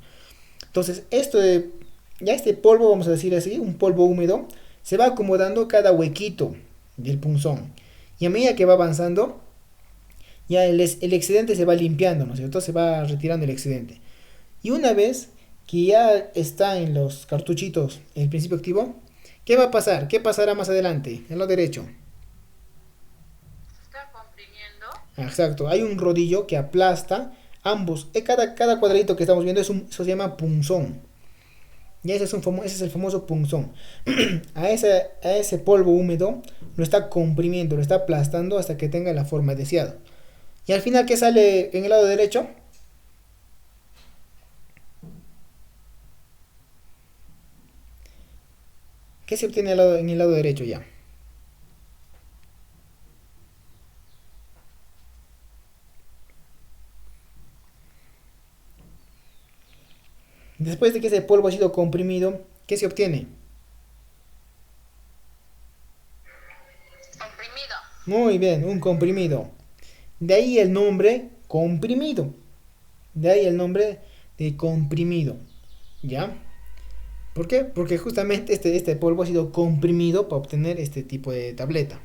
Entonces, este polvo, vamos a decir así, un polvo húmedo, se va acomodando cada huequito del punzón. Y a medida que va avanzando, ya el excedente se va limpiando, ¿no es cierto? Se va retirando el excedente. Y una vez que ya está en los cartuchitos el principio activo, ¿qué va a pasar? ¿Qué pasará más adelante? En lo derecho. Está comprimiendo. Exacto, hay un rodillo que aplasta ambos. Cada cuadradito que estamos viendo eso se llama punzón. Y ese es el famoso punzón. a ese polvo húmedo lo está comprimiendo, lo está aplastando hasta que tenga la forma deseada. Y al final, ¿qué sale en el lado derecho? ¿Qué se obtiene en el lado derecho ya? Después de que ese polvo ha sido comprimido, ¿qué se obtiene? Comprimido. Muy bien, un comprimido. De ahí el nombre comprimido. De ahí el nombre de comprimido. ¿Ya? ¿Por qué? Porque justamente este polvo ha sido comprimido para obtener este tipo de tableta.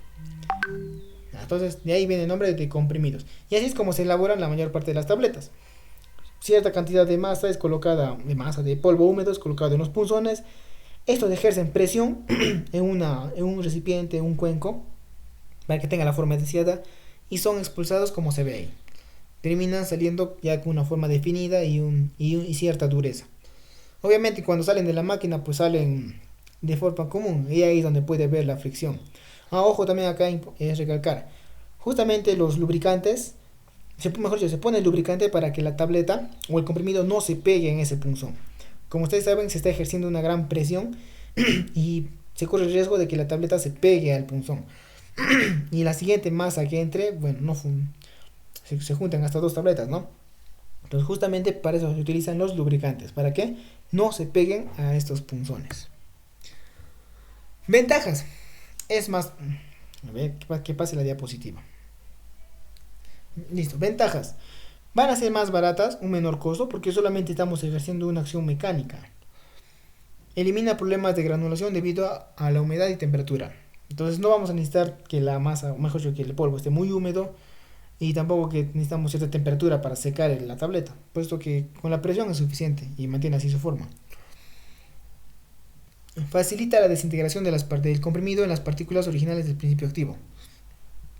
Entonces, de ahí viene el nombre de comprimidos. Y así es como se elaboran la mayor parte de las tabletas. Cierta cantidad de masa es colocada, de polvo húmedo es colocado en los punzones. Estos ejercen presión en un recipiente, un cuenco, para que tenga la forma deseada, y son expulsados como se ve ahí. Terminan saliendo ya con una forma definida y cierta dureza. Obviamente cuando salen de la máquina pues salen de forma común y ahí es donde puede ver la fricción. Ojo también acá es recalcar, justamente los lubricantes, mejor dicho, se pone el lubricante para que la tableta o el comprimido no se pegue en ese punzón. Como ustedes saben, se está ejerciendo una gran presión y se corre el riesgo de que la tableta se pegue al punzón. Y la siguiente masa que entre, bueno, se juntan hasta dos tabletas, ¿no? Entonces justamente para eso se utilizan los lubricantes, para que no se peguen a estos punzones. Ventajas. Es más, a ver, que pase la diapositiva. Listo, ventajas. Van a ser más baratas, un menor costo, porque solamente estamos ejerciendo una acción mecánica. Elimina problemas de granulación debido a la humedad y temperatura. Entonces no vamos a necesitar que la masa, o mejor dicho, que el polvo esté muy húmedo, y tampoco que necesitamos cierta temperatura para secar la tableta, puesto que con la presión es suficiente y mantiene así su forma. Facilita la desintegración del comprimido en las partículas originales del principio activo.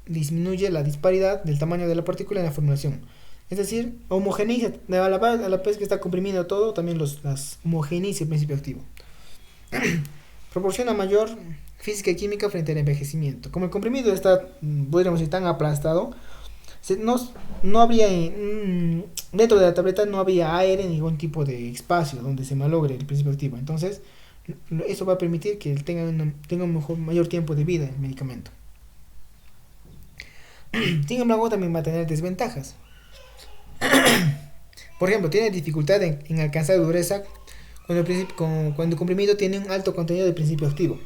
Disminuye la disparidad del tamaño de la partícula en la formulación. Es decir, homogeneiza, a la vez que está comprimido todo, también las homogeneiza el principio activo. Proporciona mayor física y química frente al envejecimiento. Como el comprimido está, podríamos decir, tan aplastado, no habría dentro de la tableta no había aire ni ningún tipo de espacio donde se malogre el principio activo. Entonces, eso va a permitir que tenga un mayor tiempo de vida el medicamento. Sin embargo, también va a tener desventajas. Por ejemplo, tiene dificultad en alcanzar dureza cuando el comprimido tiene un alto contenido de principio activo.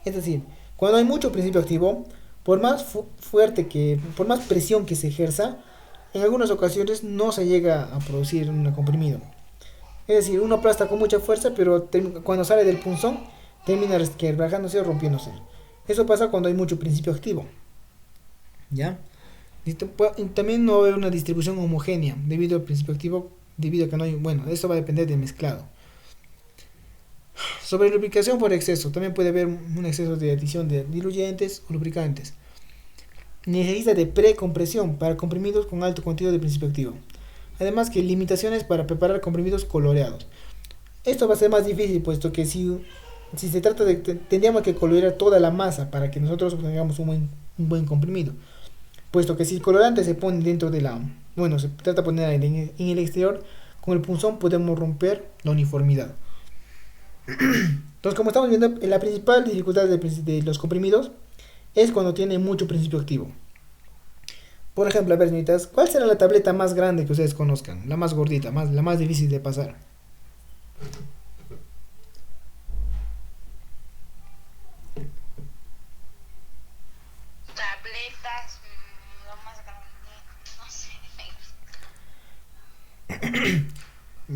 Es decir, cuando hay mucho principio activo, por más por más presión que se ejerza, en algunas ocasiones no se llega a producir un comprimido. Es decir, uno aplasta con mucha fuerza, pero cuando sale del punzón, termina resquebrajándose o rompiéndose. Eso pasa cuando hay mucho principio activo. ¿Ya? También no va a haber una distribución homogénea debido al principio activo, debido a que no hay, bueno, esto va a depender del mezclado. Sobre lubricación por exceso, también puede haber un exceso de adición de diluyentes o lubricantes. Necesita de precompresión para comprimidos con alto contenido de principio activo. Además que limitaciones para preparar comprimidos coloreados. Esto va a ser más difícil, puesto que si se trata de, tendríamos que colorear toda la masa para que nosotros tengamos un buen comprimido. Puesto que si el colorante se pone dentro de se trata de poner en el exterior, con el punzón podemos romper la uniformidad. Entonces, como estamos viendo, la principal dificultad de los comprimidos es cuando tiene mucho principio activo. Por ejemplo, a ver, señoritas, ¿cuál será la tableta más grande que ustedes conozcan? La más gordita, la más difícil de pasar. Tabletas, lo más grande, no sé.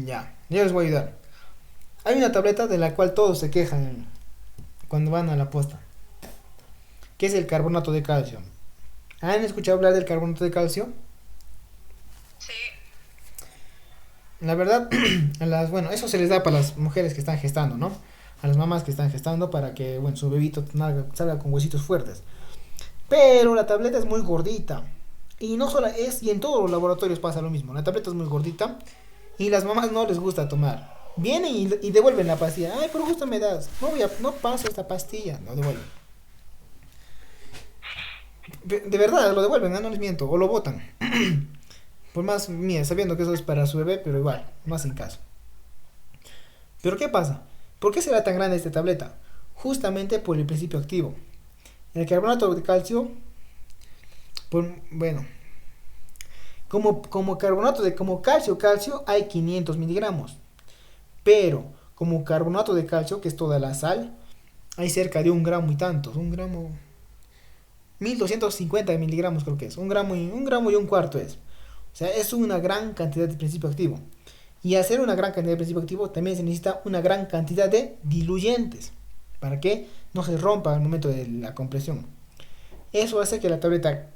Ya, yo les voy a ayudar. Hay una tableta de la cual todos se quejan cuando van a la posta, que es el carbonato de calcio. ¿Han escuchado hablar del carbonato de calcio? Sí. La verdad, eso se les da para las mujeres que están gestando, ¿no? A las mamás que están gestando para que, su bebito salga con huesitos fuertes. Pero la tableta es muy gordita. Y no solo y en todos los laboratorios pasa lo mismo. La tableta es muy gordita y las mamás no les gusta tomar. Vienen y devuelven la pastilla. Ay, pero justo me das. No paso esta pastilla. No devuelven. De verdad, lo devuelven, no les miento. O lo botan. Por más sabiendo que eso es para su bebé, pero igual, más sin caso. Pero ¿qué pasa? ¿Por qué será tan grande esta tableta? Justamente por el principio activo. El carbonato de calcio, como calcio hay 500 miligramos. Pero como carbonato de calcio, que es toda la sal, hay cerca de 1 gramo y tantos. 1250 miligramos creo que es. 1 gramo y un cuarto es. O sea, es una gran cantidad de principio activo. Y hacer una gran cantidad de principio activo también se necesita una gran cantidad de diluyentes, para que no se rompa al momento de la compresión. Eso hace que la tableta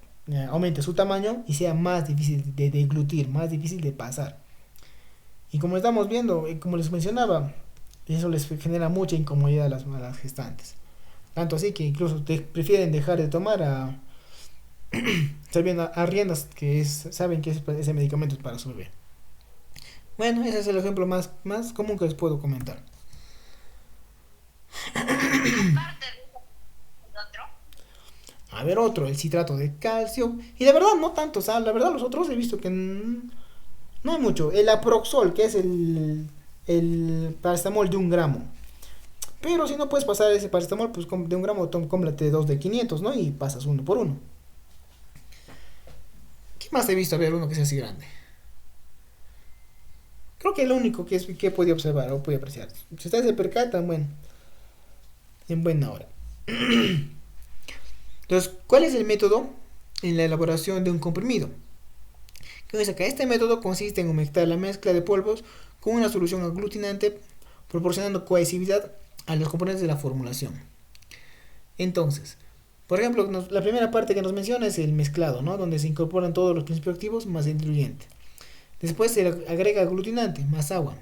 aumente su tamaño y sea más difícil de deglutir, más difícil de pasar. Y como estamos viendo, como les mencionaba, eso les genera mucha incomodidad a las gestantes. Tanto así que incluso prefieren dejar de tomar sabiendo a riendas que saben que ese medicamento es para su bebé. Bueno, ese es el ejemplo más común que les puedo comentar. Aparte del otro. A ver, otro, el citrato de calcio. Y de verdad, no tanto. O sea, la verdad, los otros he visto que no hay mucho. El Aproxol, que es el paracetamol de 1 gramo. Pero si no puedes pasar ese paracetamol, pues de 1 gramo, cómprate 2 de 500, ¿no? Y pasas uno por uno. ¿Qué más he visto? A ver, uno que sea así grande. Creo que es lo único que he podido observar o podido apreciar. Si ustedes se percatan, bueno, en buena hora. Entonces, ¿cuál es el método en la elaboración de un comprimido? ¿Qué dice acá? Este método consiste en humectar la mezcla de polvos con una solución aglutinante, proporcionando cohesividad a los componentes de la formulación. Entonces, por ejemplo, la primera parte que nos menciona es el mezclado, ¿no? Donde se incorporan todos los principios activos más el diluyente. Después se agrega aglutinante más agua.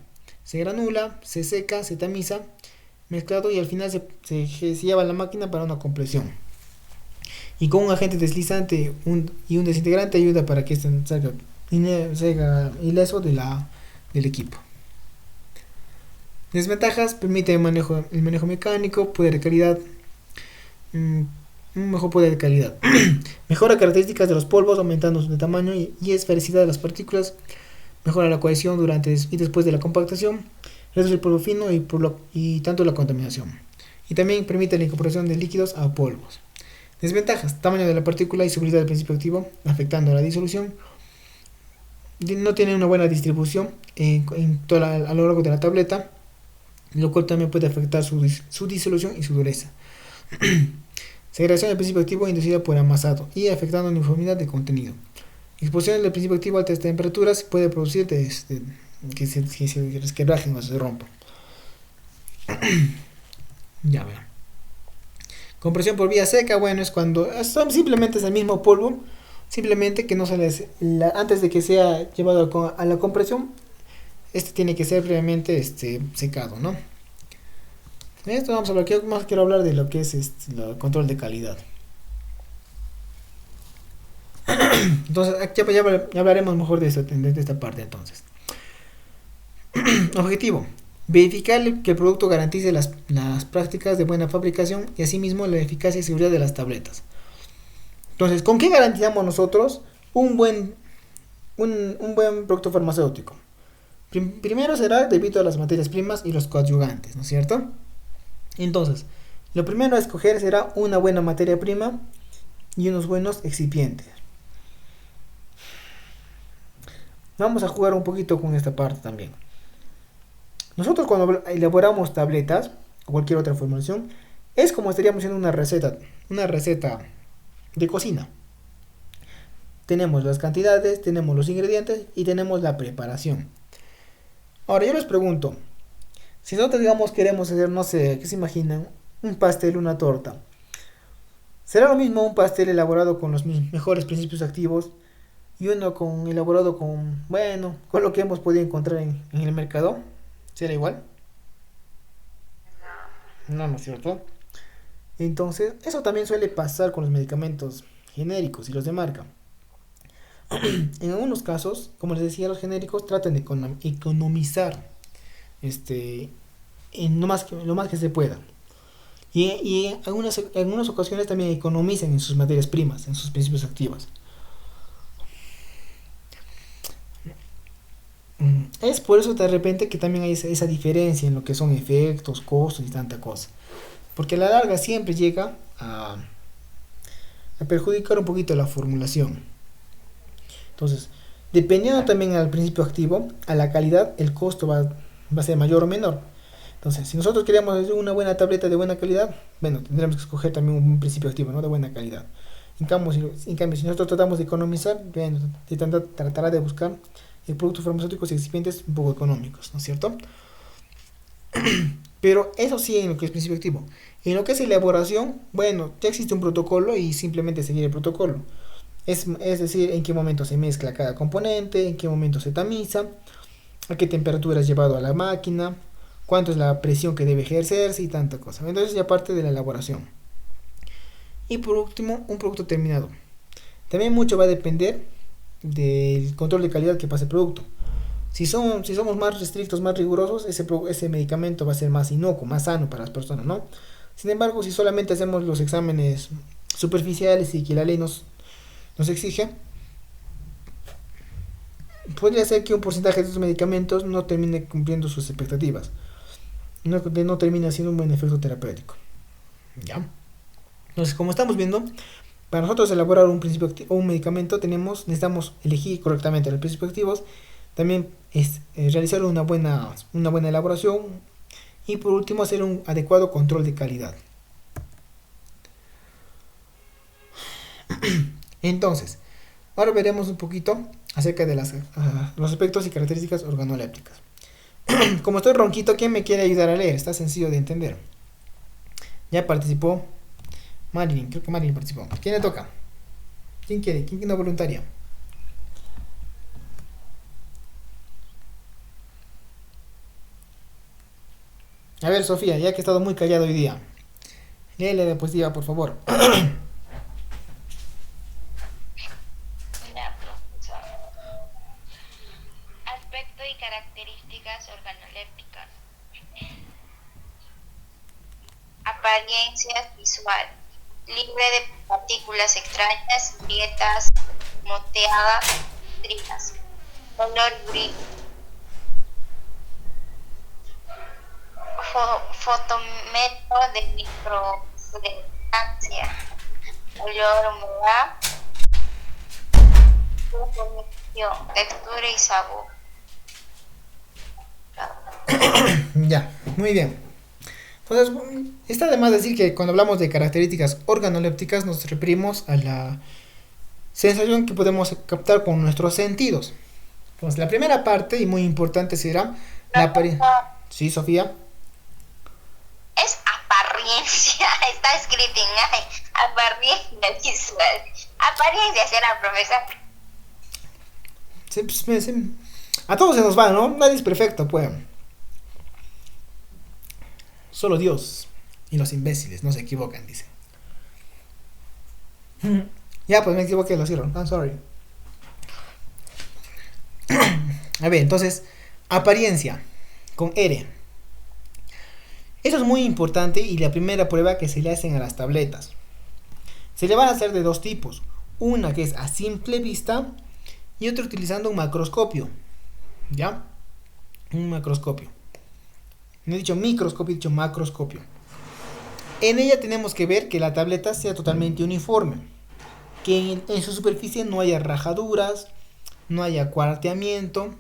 Se granula, se seca, se tamiza, mezclado y al final se lleva a la máquina para una compresión. Y con un agente deslizante y un desintegrante ayuda para que este salga ileso del equipo. Desventajas: permite el manejo mecánico, poder de calidad, un mejor poder de calidad. Mejora características de los polvos aumentando su tamaño y esfericidad de las partículas. Mejora la cohesión durante y después de la compactación. Reduce el polvo fino y tanto la contaminación. Y también permite la incorporación de líquidos a polvos. Desventajas: tamaño de la partícula y seguridad del principio activo, afectando la disolución. No tiene una buena distribución a lo largo de la tableta, lo cual también puede afectar su disolución y su dureza. Segregación del principio activo inducida por amasado y afectando la uniformidad de contenido. Exposición del principio activo a altas temperaturas puede producir que se resquebrajen o se rompan. Ya vean. Compresión por vía seca, bueno, es cuando simplemente es el mismo polvo, simplemente que no se antes de que sea llevado a la compresión, tiene que ser previamente secado, ¿no? Esto vamos a hablar, más quiero hablar de lo que es el control de calidad. Entonces, aquí ya hablaremos mejor de esta parte entonces. Objetivo: verificar que el producto garantice las prácticas de buena fabricación y asimismo la eficacia y seguridad de las tabletas. Entonces, ¿con qué garantizamos nosotros un buen producto farmacéutico? Primero será debido a las materias primas y los coadyuvantes, ¿no es cierto? Entonces, lo primero a escoger será una buena materia prima y unos buenos excipientes. Vamos a jugar un poquito con esta parte también. Nosotros cuando elaboramos tabletas o cualquier otra formulación, es como estaríamos haciendo una receta de cocina. Tenemos las cantidades, tenemos los ingredientes y tenemos la preparación. Ahora yo les pregunto, si nosotros digamos queremos hacer, no sé, ¿qué se imaginan? Un pastel, una torta. ¿Será lo mismo un pastel elaborado con los mejores principios activos y uno elaborado con lo que hemos podido encontrar en el mercado? ¿Será igual? No es cierto. Entonces, eso también suele pasar con los medicamentos genéricos y los de marca. En algunos casos, como les decía, los genéricos tratan de economizar en lo más que se pueda. Y en algunas ocasiones también economizan en sus materias primas, en sus principios activos. Es por eso de repente que también hay esa diferencia en lo que son efectos, costos y tanta cosa. Porque a la larga siempre llega a perjudicar un poquito la formulación. Entonces, dependiendo también al principio activo, a la calidad, el costo va a ser mayor o menor. Entonces, si nosotros queremos hacer una buena tableta de buena calidad, tendremos que escoger también un principio activo, ¿no?, de buena calidad. En cambio, si nosotros tratamos de economizar, tratará de buscar productos farmacéuticos y excipientes un poco económicos, ¿no es cierto? Pero eso sí, en lo que es principio activo. En lo que es elaboración, ya existe un protocolo y simplemente seguir el protocolo. Es decir, en qué momento se mezcla cada componente, en qué momento se tamiza, a qué temperatura es llevado a la máquina, cuánto es la presión que debe ejercerse y tanta cosa. Entonces ya parte de la elaboración. Y por último, un producto terminado. También mucho va a depender del control de calidad que pase el producto. Si somos más restrictos, más rigurosos, ese medicamento va a ser más inocuo, más sano para las personas, ¿no? Sin embargo, si solamente hacemos los exámenes superficiales y que la ley nos exige, podría ser que un porcentaje de estos medicamentos no termine cumpliendo sus expectativas, no termine siendo un buen efecto terapéutico. ¿Ya? Entonces, como estamos viendo, para nosotros elaborar un principio activo o un medicamento necesitamos elegir correctamente los principios activos, también realizar una buena elaboración y por último hacer un adecuado control de calidad. Entonces, ahora veremos un poquito acerca de los aspectos y características organolépticas. Como estoy ronquito, ¿quién me quiere ayudar a leer? Está sencillo de entender. Ya participó Marilyn, creo que Marilyn participó. ¿Quién le toca? ¿Quién quiere? ¿Quién no voluntaria? A ver, Sofía, ya que he estado muy callado hoy día, léele la poesía, por favor. Aspecto y características organolépticas. Apariencia visual. Libre de partículas extrañas, grietas, moteadas, estrias. Color y brillo. Fotómetro de microfrecuencia. Olor, humedad. Definición, textura y sabor. Ya, muy bien. Entonces, está de más decir que cuando hablamos de características organolépticas nos referimos a la sensación que podemos captar con nuestros sentidos. Entonces, la primera parte y muy importante será la apariencia. Sí, Sofía. Es apariencia, está escrito en apariencia visual. Apariencia será, profesor. A todos se nos va, ¿no? Nadie es perfecto, pues. Solo Dios y los imbéciles no se equivocan, dicen. Ya, pues me equivoqué, lo cierro. I'm sorry. A ver, entonces, apariencia con R. Eso es muy importante y la primera prueba que se le hacen a las tabletas. Se le van a hacer de dos tipos. Una que es a simple vista y otra utilizando un macroscopio. ¿Ya? Un macroscopio. No he dicho microscopio, he dicho macroscopio. En ella tenemos que ver que la tableta sea totalmente uniforme. Que en su superficie no haya rajaduras, no haya cuarteamiento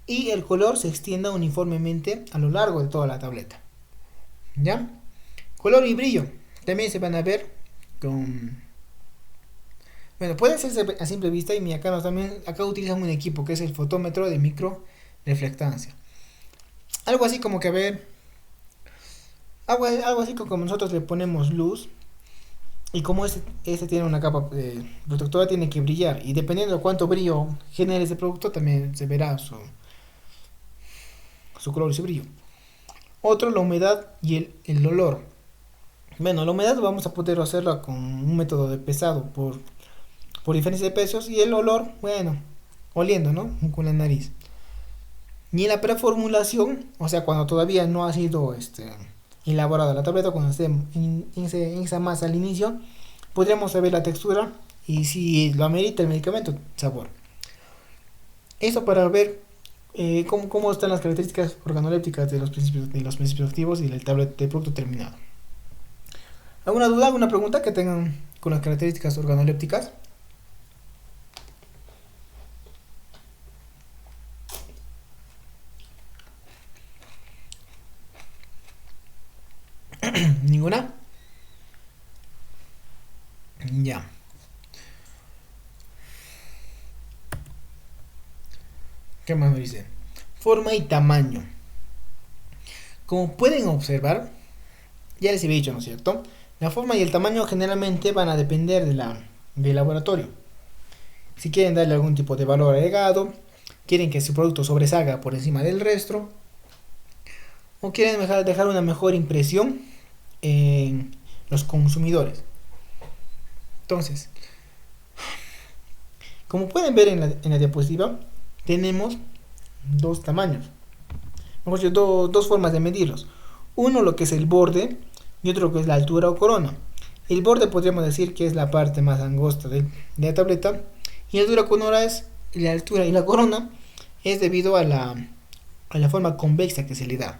y el color se extienda uniformemente a lo largo de toda la tableta. ¿Ya? Color y brillo también se van a ver con... Bueno, puede ser a simple vista y acá utilizan un equipo que es el fotómetro de microreflectancia. Algo así como que a ver... Algo así como nosotros le ponemos luz y como este tiene una capa protectora tiene que brillar y dependiendo de cuánto brillo genere ese producto también se verá su color y su brillo. Otro, la humedad y el olor. Bueno, la humedad vamos a poder hacerla con un método de pesado por diferencia de pesos y el olor, bueno, oliendo, ¿no? Con la nariz. Y en la preformulación, o sea, cuando todavía no ha sido elaborada la tableta, cuando esté en esa masa al inicio, podríamos saber la textura y si lo amerita el medicamento, sabor. Eso para ver cómo están las características organolépticas de los principios activos y del producto terminado. ¿Alguna duda, alguna pregunta que tengan con las características organolépticas? ¿Ninguna? Ya. ¿Qué más me dicen? Forma y tamaño. Como pueden observar, ya les había dicho, ¿no es cierto? La forma y el tamaño generalmente van a depender del laboratorio. Si quieren darle algún tipo de valor agregado, quieren que su producto sobresalga por encima del resto, o quieren dejar una mejor impresión en los consumidores. Entonces, como pueden ver en la diapositiva, tenemos dos tamaños. Mejor dicho, dos formas de medirlos. Uno lo que es el borde y otro lo que es la altura o corona. El borde podríamos decir que es la parte más angosta de la tableta y la altura corona es la altura y la corona es debido a la forma convexa que se le da.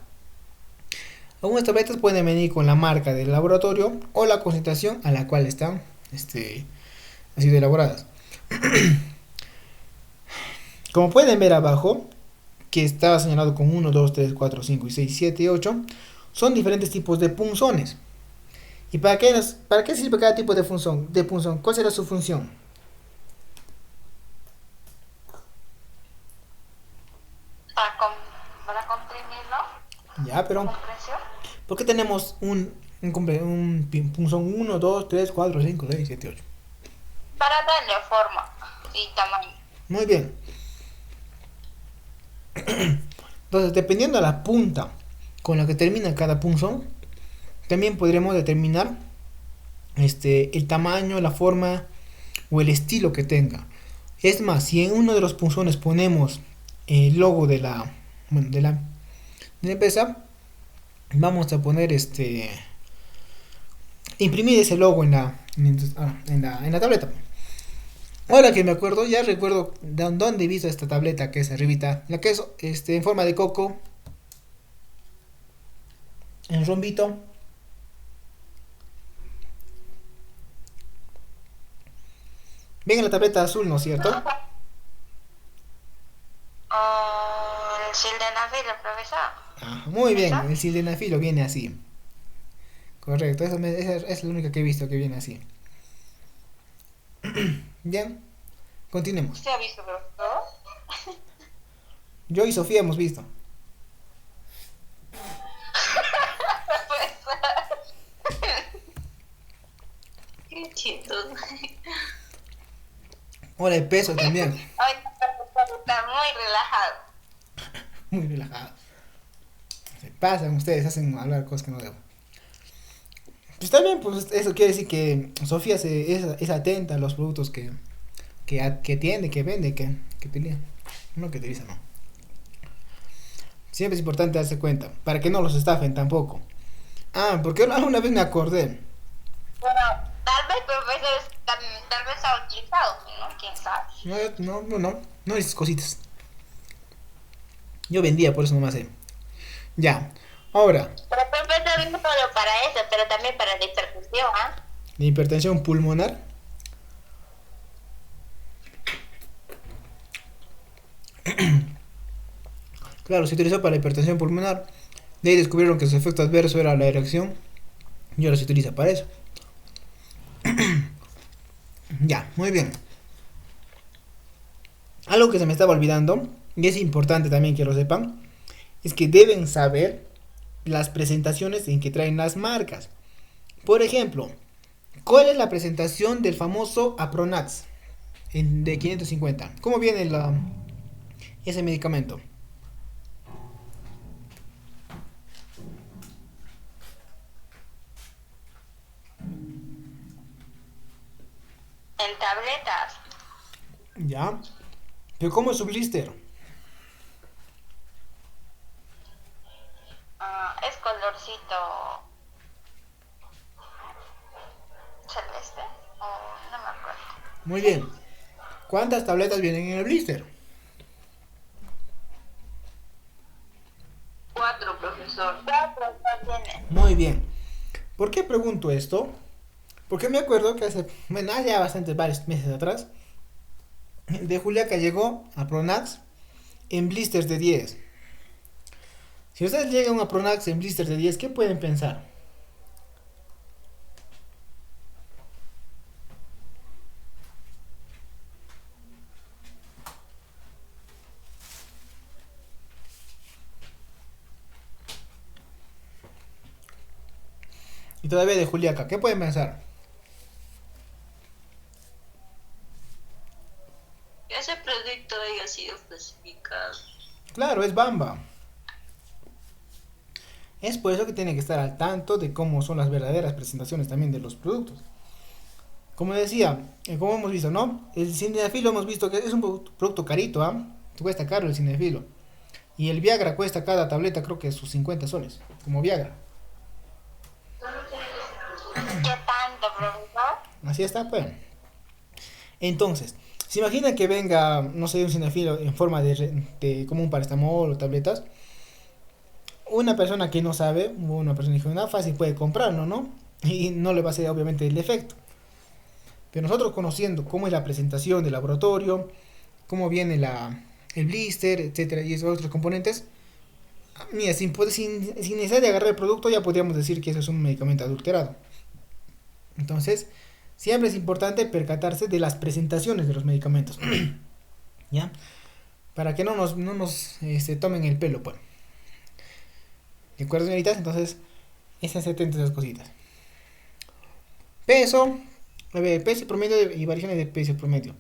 Algunas tabletas pueden venir con la marca del laboratorio o la concentración a la cual están han sido elaboradas. Como pueden ver abajo, que está señalado con 1, 2, 3, 4, 5 y 6, 7 y 8, son diferentes tipos de punzones. ¿Y para qué sirve cada tipo de punzón? ¿Cuál será su función? Para comprimirlo, Ya, pero compresión. ¿por qué tenemos un punzón 1, 2, 3, 4, 5, 6, 7, 8? Para darle forma y tamaño. Muy bien. Entonces, dependiendo de la punta con la que termina cada punzón, también podremos determinar el tamaño, la forma o el estilo que tenga. Es más, si en uno de los punzones ponemos el logo de la empresa, vamos a poner imprimir ese logo en la tableta. Ahora que me acuerdo, ya recuerdo de dónde he visto esta tableta que es arribita, la que es en forma de coco, en rombito. Ven en la tableta azul, ¿no es cierto? El sildenafil, profesor. Ah, muy bien, ¿Esa? el sildenafilo viene así. Correcto, esa es la única que he visto que viene así. Bien, continuemos. ¿Usted ha visto, profesor? Yo y Sofía hemos visto. Qué chistoso. Ahora el peso también. Hoy está muy relajado. Muy relajado. Se pasan ustedes, hacen hablar cosas que no debo. Pues está bien, pues eso quiere decir que Sofía es atenta a los productos que tiene, que vende, que utiliza. No que utiliza, no. Siempre es importante darse cuenta, para que no los estafen tampoco. Ah, porque una vez me acordé. Bueno, tal vez, profesor, tal vez ha utilizado, ¿no? ¿Quién sabe? No esas cositas. Yo vendía, por eso no me sé. Ya, ahora, Pero profesor, no solo para eso, pero también para la hipertensión, ¿ah? la hipertensión pulmonar. Claro, se utilizó para la hipertensión pulmonar. De ahí descubrieron que su efecto adverso era la erección. Y ahora se utiliza para eso. Ya, muy bien. Algo que se me estaba olvidando, y es importante también que lo sepan, es que deben saber las presentaciones en que traen las marcas. Por ejemplo, ¿cuál es la presentación del famoso Apronax de 550? ¿Cómo viene ese medicamento? En tabletas. Ya. ¿Pero cómo es su blister? Es colorcito celeste. No me acuerdo. Muy bien. ¿Cuántas tabletas vienen en el blister? 4, profesor. 4 no tiene. Muy bien. ¿Por qué pregunto esto? Porque me acuerdo que hace ya varios meses atrás, de Juliaca llegó a Pronax en blisters de 10. Si ustedes llegan a Pronax en blisters de 10, ¿qué pueden pensar? Y todavía de Juliaca, ¿qué pueden pensar? Ese producto haya sido clasificado. Claro, es Bamba. Es por eso que tienen que estar al tanto de cómo son las verdaderas presentaciones también de los productos. Como decía, como hemos visto, ¿no? El cinefilo hemos visto que es un producto carito, ¿ah? Cuesta caro el cinefilo. Y el Viagra cuesta cada tableta, creo que sus 50 soles, como Viagra. ¿Qué tanto, profesor? Así está, pues. Entonces, se imagina que venga, no sé, un cinefilo en forma de como un paracetamol o tabletas. Una persona que no sabe, una persona dijo, nada fácil puede comprarlo, ¿no? Y no le va a hacer obviamente el efecto. Pero nosotros conociendo cómo es la presentación del laboratorio, cómo viene el blister, etcétera, y esos otros componentes, mira, sin necesidad de agarrar el producto ya podríamos decir que eso es un medicamento adulterado. Entonces, siempre es importante percatarse de las presentaciones de los medicamentos, ¿ya? Para que no nos tomen el pelo, pues. ¿De acuerdo, señoritas? Entonces, esas 72 cositas. Peso, a ver, peso promedio y variaciones de peso promedio.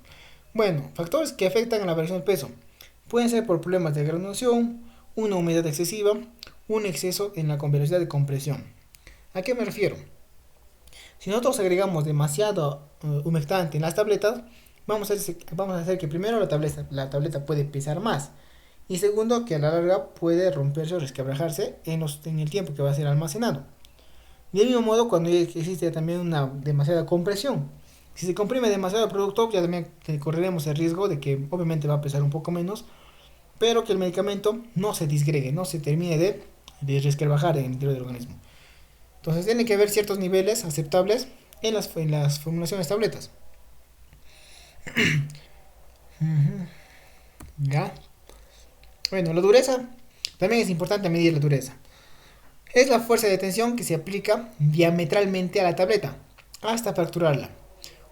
Bueno, factores que afectan a la variación del peso. Pueden ser por problemas de granulación, una humedad excesiva, un exceso en la velocidad de compresión. ¿A qué me refiero? Si nosotros agregamos demasiado humectante en las tabletas, vamos a hacer que primero la tableta puede pesar más. Y segundo, que a la larga puede romperse o resquebrajarse en el tiempo que va a ser almacenado. Del mismo modo, cuando existe también una demasiada compresión. Si se comprime demasiado el producto, ya también correremos el riesgo de que obviamente va a pesar un poco menos, pero que el medicamento no se disgregue, no se termine de resquebrajar en el interior del organismo. Entonces tiene que haber ciertos niveles aceptables en las formulaciones tabletas. ¿Ya? Bueno, la dureza, también es importante medir la dureza. Es la fuerza de tensión que se aplica diametralmente a la tableta hasta fracturarla.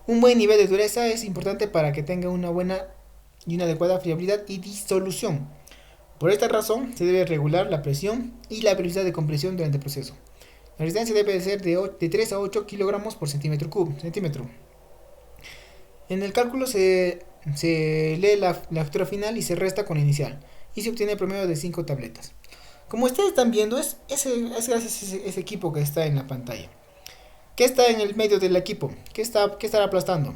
Un buen nivel de dureza es importante para que tenga una buena y una adecuada friabilidad y disolución. Por esta razón, se debe regular la presión y la velocidad de compresión durante el proceso. La resistencia debe ser de 3 a 8 kilogramos por centímetro. En el cálculo se lee la factura final y se resta con la inicial. Y se obtiene el promedio de 5 tabletas. Como ustedes están viendo, es ese equipo que está en la pantalla. ¿Qué está en el medio del equipo? ¿Qué estará aplastando?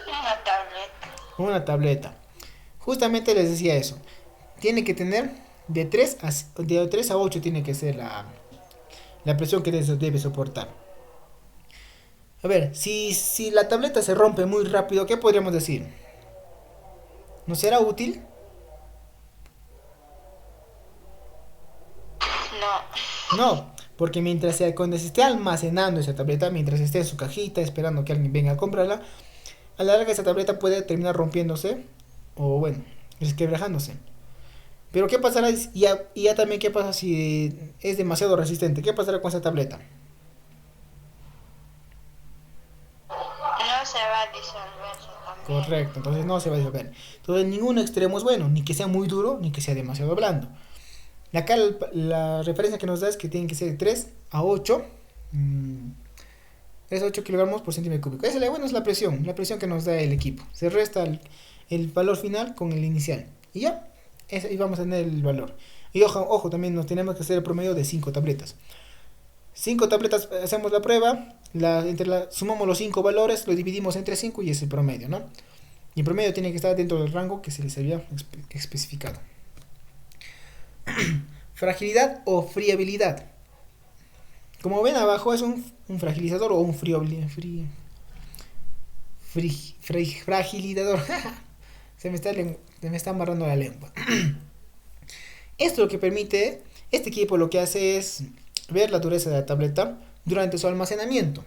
Una tableta. Una tableta. Justamente les decía eso. Tiene que tener de 3 a 8 tiene que ser la presión que debe soportar. A ver, si la tableta se rompe muy rápido, ¿qué podríamos decir? ¿No será útil? No. No, porque cuando se esté almacenando esa tableta, mientras esté en su cajita esperando que alguien venga a comprarla, a la larga esa tableta puede terminar rompiéndose o bueno, resquebrajándose. Pero ¿qué pasará? Y ya también qué pasa si es demasiado resistente. ¿Qué pasará con esa tableta? No se va a disolver también. Correcto, entonces no se va a disolver. Entonces ningún extremo es bueno, ni que sea muy duro, ni que sea demasiado blando. Acá la referencia que nos da es que tienen que ser de 3 a 8. 3 a 8 kilogramos por centímetro cúbico. Esa es la presión que nos da el equipo. Se resta el valor final con el inicial. Y ya, y vamos a tener el valor. Y ojo, también nos tenemos que hacer el promedio de 5 tabletas. 5 tabletas, hacemos la prueba, sumamos los 5 valores, lo dividimos entre 5 y es el promedio, ¿no? Y el promedio tiene que estar dentro del rango que se les había especificado. Fragilidad o friabilidad. Como ven abajo es un fragilizador o un fragilizador. se me está amarrando la lengua. Esto lo que permite, este equipo lo que hace es ver la dureza de la tableta durante su almacenamiento.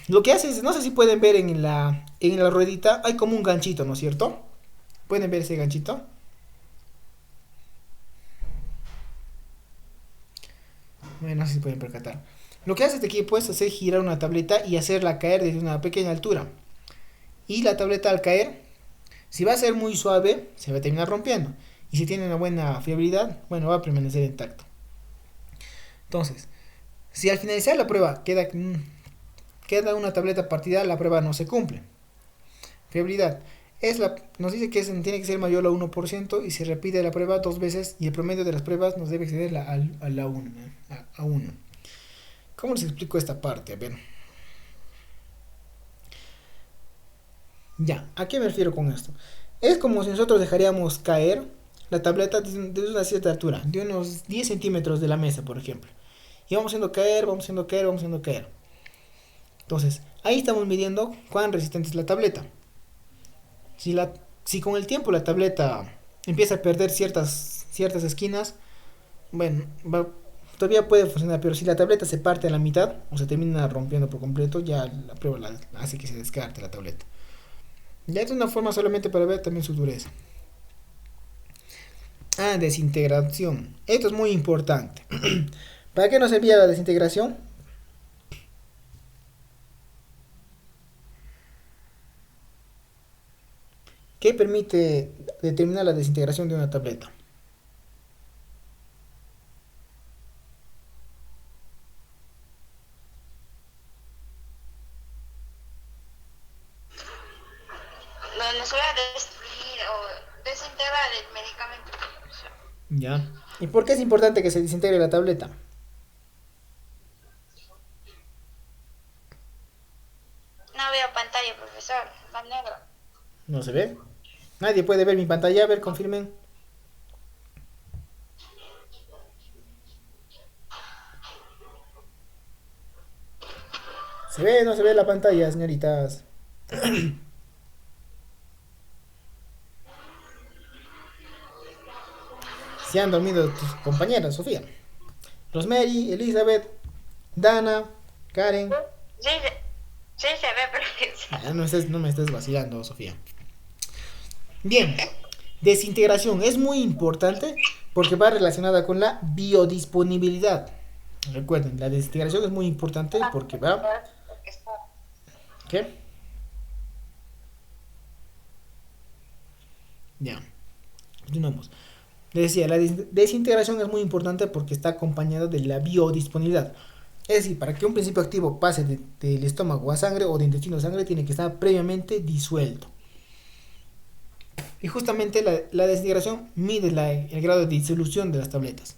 Lo que hace es, no sé si pueden ver en la ruedita, hay como un ganchito, ¿no es cierto? ¿Pueden ver ese ganchito? Bueno, no sé si pueden percatar. Lo que hace este equipo es hacer girar una tableta y hacerla caer desde una pequeña altura. Y la tableta al caer, si va a ser muy suave, se va a terminar rompiendo. Y si tiene una buena fiabilidad, bueno, va a permanecer intacto. Entonces, si al finalizar la prueba queda una tableta partida, la prueba no se cumple. Fiabilidad. Nos dice que tiene que ser mayor a 1% y se repite la prueba 2 veces y el promedio de las pruebas nos debe exceder a 1. ¿Cómo les explico esta parte? A ver. Ya, ¿a qué me refiero con esto? Es como si nosotros dejaríamos caer la tableta desde una cierta altura, de unos 10 centímetros de la mesa, por ejemplo. Y vamos haciendo caer, vamos haciendo caer, vamos haciendo caer. Entonces, ahí estamos midiendo cuán resistente es la tableta. Si, la, si con el tiempo la tableta empieza a perder ciertas esquinas, bueno, todavía puede funcionar, pero si la tableta se parte a la mitad o se termina rompiendo por completo, ya la prueba hace que se descarte la tableta. Ya es una forma solamente para ver también su dureza. Ah, desintegración. Esto es muy importante. ¿Para qué nos servía la desintegración? ¿Qué permite determinar la desintegración de una tableta? Donde se va a destruir o desintegrar el medicamento. Ya. ¿Y por qué es importante que se desintegre la tableta? No veo pantalla, profesor. Va negro. ¿No se ve? Nadie puede ver mi pantalla. A ver, confirmen. ¿Se ve o no se ve la pantalla, señoritas? Se han dormido tus compañeras, Sofía. Rosemary, Elizabeth, Dana, Karen. Sí, sí se ve, profesor. No me estés vacilando, Sofía. Bien, desintegración es muy importante porque va relacionada con la biodisponibilidad. Recuerden, la desintegración es muy importante porque va... ¿Qué? Ya, continuamos. Les decía, la desintegración es muy importante porque está acompañada de la biodisponibilidad. Es decir, para que un principio activo pase del estómago a sangre o de intestino a sangre, tiene que estar previamente disuelto. Y justamente la desintegración mide el grado de disolución de las tabletas.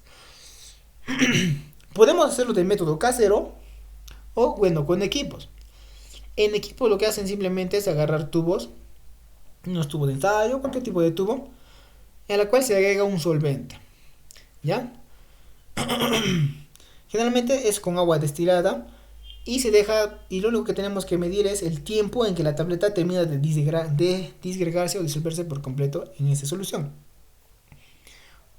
Podemos hacerlo de método casero o, bueno, con equipos. En equipos lo que hacen simplemente es agarrar tubos, unos tubos de ensayo, cualquier tipo de tubo, en la cual se agrega un solvente. ¿Ya? Generalmente es con agua destilada y se deja, y lo único que tenemos que medir es el tiempo en que la tableta termina de disgregarse o disolverse por completo en esa solución.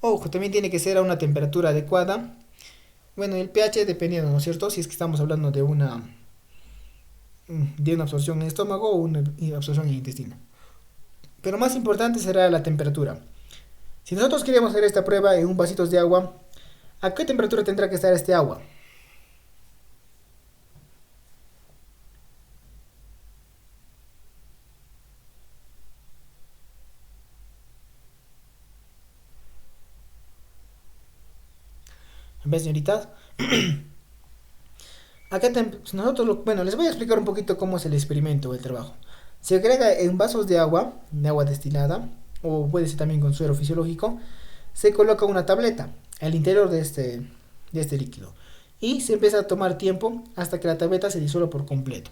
Ojo, también tiene que ser a una temperatura adecuada. Bueno, el pH dependiendo, ¿no es cierto? Si es que estamos hablando de una absorción en el estómago o una absorción en el intestino. Pero más importante será la temperatura. Si nosotros queremos hacer esta prueba en un vasito de agua, ¿a qué temperatura tendrá que estar este agua? ¿Ves, señoritas? Bueno, les voy a explicar un poquito cómo es el experimento o el trabajo. Se agrega en vasos de agua destilada, o puede ser también con suero fisiológico, se coloca una tableta al interior de este líquido y se empieza a tomar tiempo hasta que la tableta se disuelva por completo.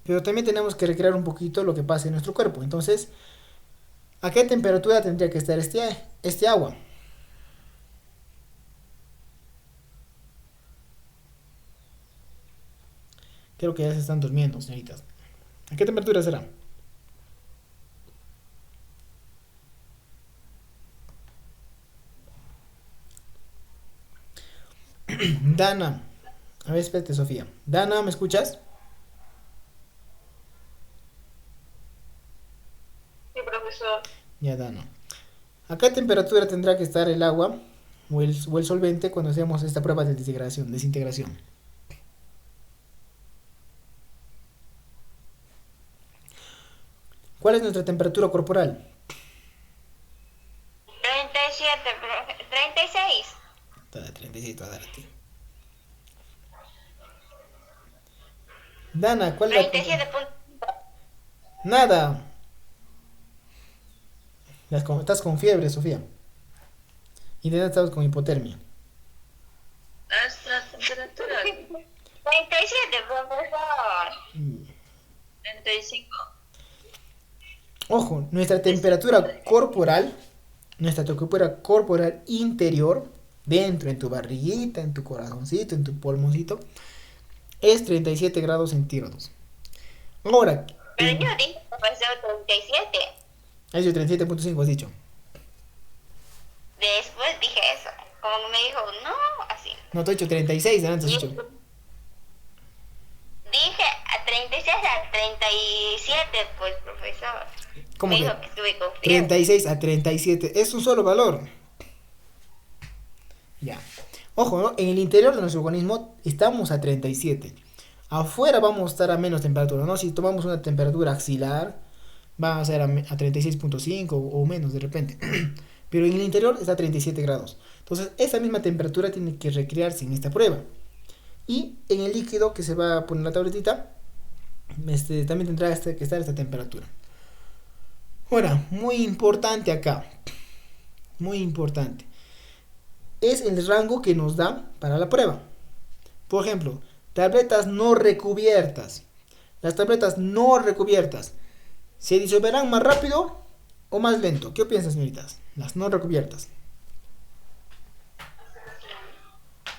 Pero también tenemos que recrear un poquito lo que pasa en nuestro cuerpo. Entonces, ¿a qué temperatura tendría que estar este agua? Creo que ya se están durmiendo, señoritas. ¿A qué temperatura será? Dana. A ver, espérate, Sofía. Dana, ¿me escuchas? Sí, profesor. Ya, Dana. ¿A qué temperatura tendrá que estar el agua o el solvente cuando hacemos esta prueba de desintegración? ¿Cuál es nuestra temperatura corporal? 37, profe. 36. 36, te voy a dar a ti. Dana, ¿cuál es la 37.5. Nada. Estás con fiebre, Sofía. Y de estás con hipotermia. Nuestra temperatura. 37, profesor. Mm, 35. Ojo, nuestra temperatura corporal interior, dentro, en tu barriguita, en tu corazoncito, en tu pulmoncito, es 37 grados centígrados. Ahora, Pero yo dije, profesor, 37. es de 37.5 has dicho. Después dije eso. Como que me dijo, no, así. No, te he dicho 36, antes has Y dicho. dije a 36 a 37, pues, profesor. ¿Cómo Me que? dijo que estuve con fiebre. 36 a 37, es un solo valor. Ya. Ojo, ¿no? En el interior de nuestro organismo estamos a 37. Afuera vamos a estar a menos temperatura, ¿no? Si tomamos una temperatura axilar, va a ser a 36.5 o menos de repente. Pero en el interior está a 37 grados. Entonces, esa misma temperatura tiene que recrearse en esta prueba. Y en el líquido que se va a poner en la tabletita, también tendrá que estar esta temperatura. Ahora, muy importante acá. Muy importante. Es el rango que nos da para la prueba. Por ejemplo, tabletas no recubiertas. Las tabletas no recubiertas se disolverán más rápido o más lento. ¿Qué piensan, señoritas? Las no recubiertas.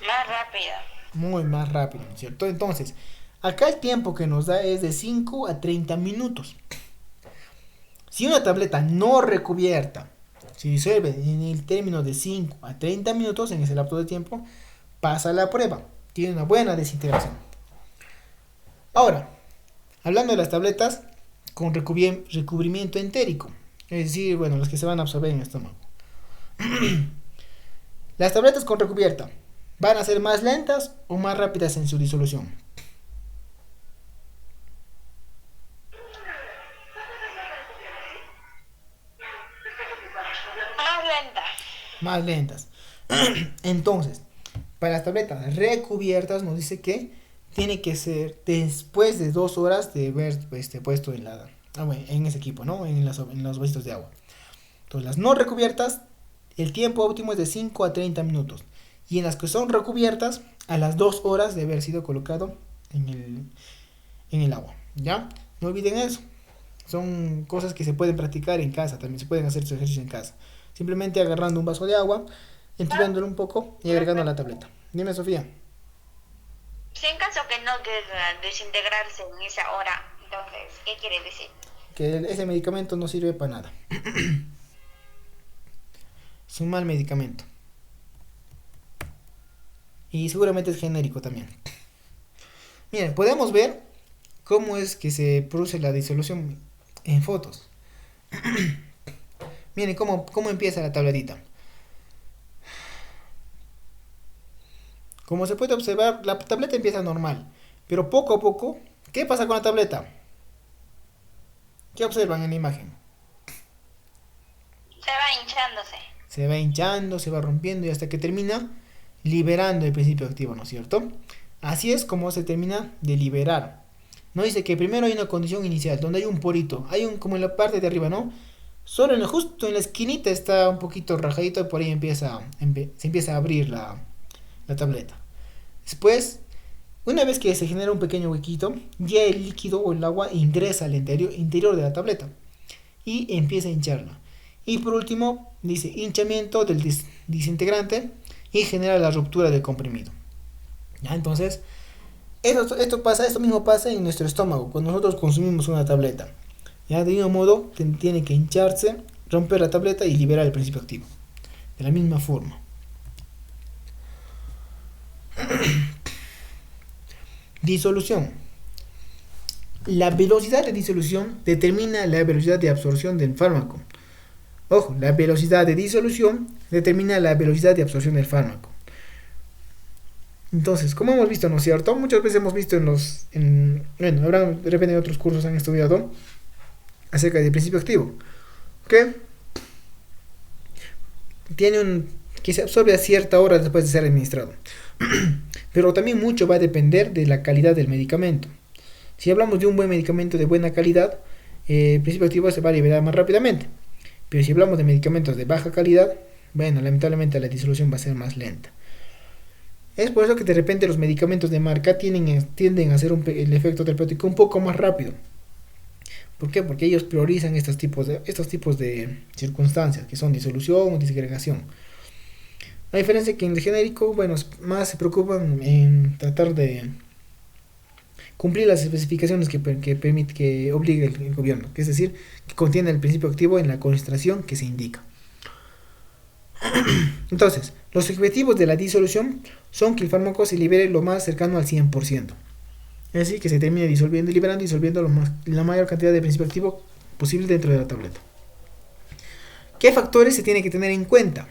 Más rápido. Muy más rápido, ¿no es cierto? Entonces, acá el tiempo que nos da es de 5 a 30 minutos. Si una tableta no recubierta se disuelve en el término de 5 a 30 minutos, en ese lapso de tiempo, pasa la prueba. Tiene una buena desintegración. Ahora, hablando de las tabletas con recubrimiento entérico, es decir, bueno, las que se van a absorber en el estómago. Las tabletas con recubierta van a ser más lentas o más rápidas en su disolución. Más lenta. Más lentas. Entonces, para las tabletas recubiertas nos dice que tiene que ser después de 2 horas de haber puesto en ese equipo, ¿no? En los vasitos de agua. Entonces, las no recubiertas, el tiempo óptimo es de 5 a 30 minutos. Y en las que son recubiertas, a las 2 horas de haber sido colocado en el agua. ¿Ya? No olviden eso. Son cosas que se pueden practicar en casa, también se pueden hacer sus ejercicios en casa. Simplemente agarrando un vaso de agua, enfriándolo un poco y agregando a la tableta. Dime, Sofía. Si en caso que no quiera desintegrarse en esa hora, entonces, ¿qué quiere decir? Que ese medicamento no sirve para nada. Es un mal medicamento. Y seguramente es genérico también. Miren, podemos ver cómo es que se produce la disolución en fotos. Miren cómo empieza la tabletita. Como se puede observar, la tableta empieza normal. Pero poco a poco, ¿qué pasa con la tableta? ¿Qué observan en la imagen? Se va hinchándose. Se va hinchando, se va rompiendo y hasta que termina liberando el principio activo, ¿no es cierto? Así es como se termina de liberar. No dice que primero hay una condición inicial, donde hay un porito, como en la parte de arriba, ¿no? Solo justo en la esquinita está un poquito rajadito y por ahí se empieza a abrir la tableta. Después, una vez que se genera un pequeño huequito, ya el líquido o el agua ingresa al interior de la tableta y empieza a hincharla. Y por último, dice hinchamiento del desintegrante y genera la ruptura del comprimido. ¿Ya? Entonces, esto mismo pasa en nuestro estómago cuando nosotros consumimos una tableta. ¿Ya? De mismo modo, tiene que hincharse, romper la tableta y liberar el principio activo. De la misma forma. Disolución. La velocidad de disolución determina la velocidad de absorción del fármaco. Ojo, la velocidad de disolución determina la velocidad de absorción del fármaco. Entonces, como hemos visto, ¿no es cierto? Muchas veces hemos visto habrá de repente en otros cursos han estudiado acerca del principio activo. ¿Ok? Que se absorbe a cierta hora después de ser administrado. Pero también mucho va a depender de la calidad del medicamento. Si hablamos de un buen medicamento de buena calidad, el principio activo se va a liberar más rápidamente. Pero si hablamos de medicamentos de baja calidad, bueno, lamentablemente la disolución va a ser más lenta. Es por eso que de repente los medicamentos de marca tienden a hacer el efecto terapéutico un poco más rápido. ¿Por qué? Porque ellos priorizan estos tipos de circunstancias, que son disolución o disgregación. A diferencia que en el genérico, bueno, más se preocupan en tratar de cumplir las especificaciones que obliga el gobierno, que es decir, que contiene el principio activo en la concentración que se indica. Entonces, los objetivos de la disolución son que el fármaco se libere lo más cercano al 100%. Es decir, que se termine liberando y disolviendo la mayor cantidad de principio activo posible dentro de la tableta. ¿Qué factores se tiene que tener en cuenta?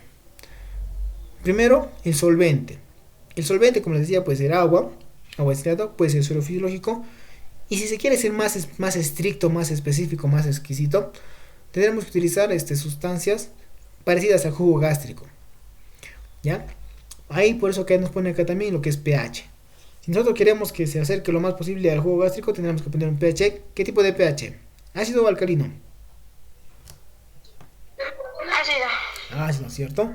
Primero, el solvente. El solvente, como les decía, puede ser agua destilado, puede ser suero fisiológico. Y si se quiere ser más estricto, más específico, más exquisito, tendremos que utilizar sustancias parecidas al jugo gástrico. ¿Ya? Ahí por eso que nos pone acá también lo que es pH. Si nosotros queremos que se acerque lo más posible al jugo gástrico, tendremos que poner un pH. ¿Qué tipo de pH? ¿Ácido o alcalino? Ácido. Ácido, ¿cierto?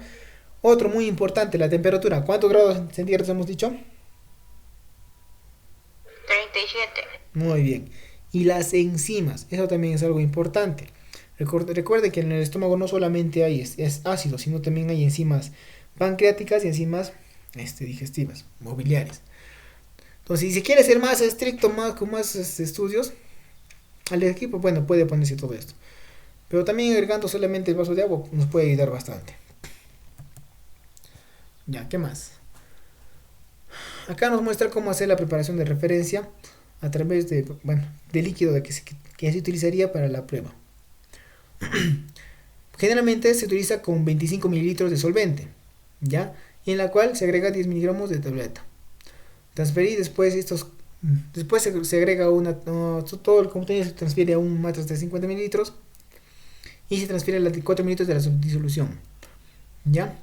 Otro muy importante, la temperatura. ¿Cuántos grados centígrados hemos dicho? 37. Muy bien. Y las enzimas, eso también es algo importante. Recuerde que en el estómago no solamente hay es ácido, sino también hay enzimas pancreáticas y enzimas digestivas, mobiliares. Entonces, si se quiere ser más estricto, con más estudios, al equipo, bueno, puede ponerse todo esto. Pero también agregando solamente el vaso de agua nos puede ayudar bastante. Ya, ¿qué más? Acá nos muestra cómo hacer la preparación de referencia a través de líquido que se utilizaría para la prueba. Generalmente se utiliza con 25 mililitros de solvente, ¿ya? Y en la cual se agrega 10 miligramos de tableta. Transferir después se agrega todo el contenido se transfiere a un matras de 50 mililitros y se transfiere a 4 mililitros de la disolución, ¿ya?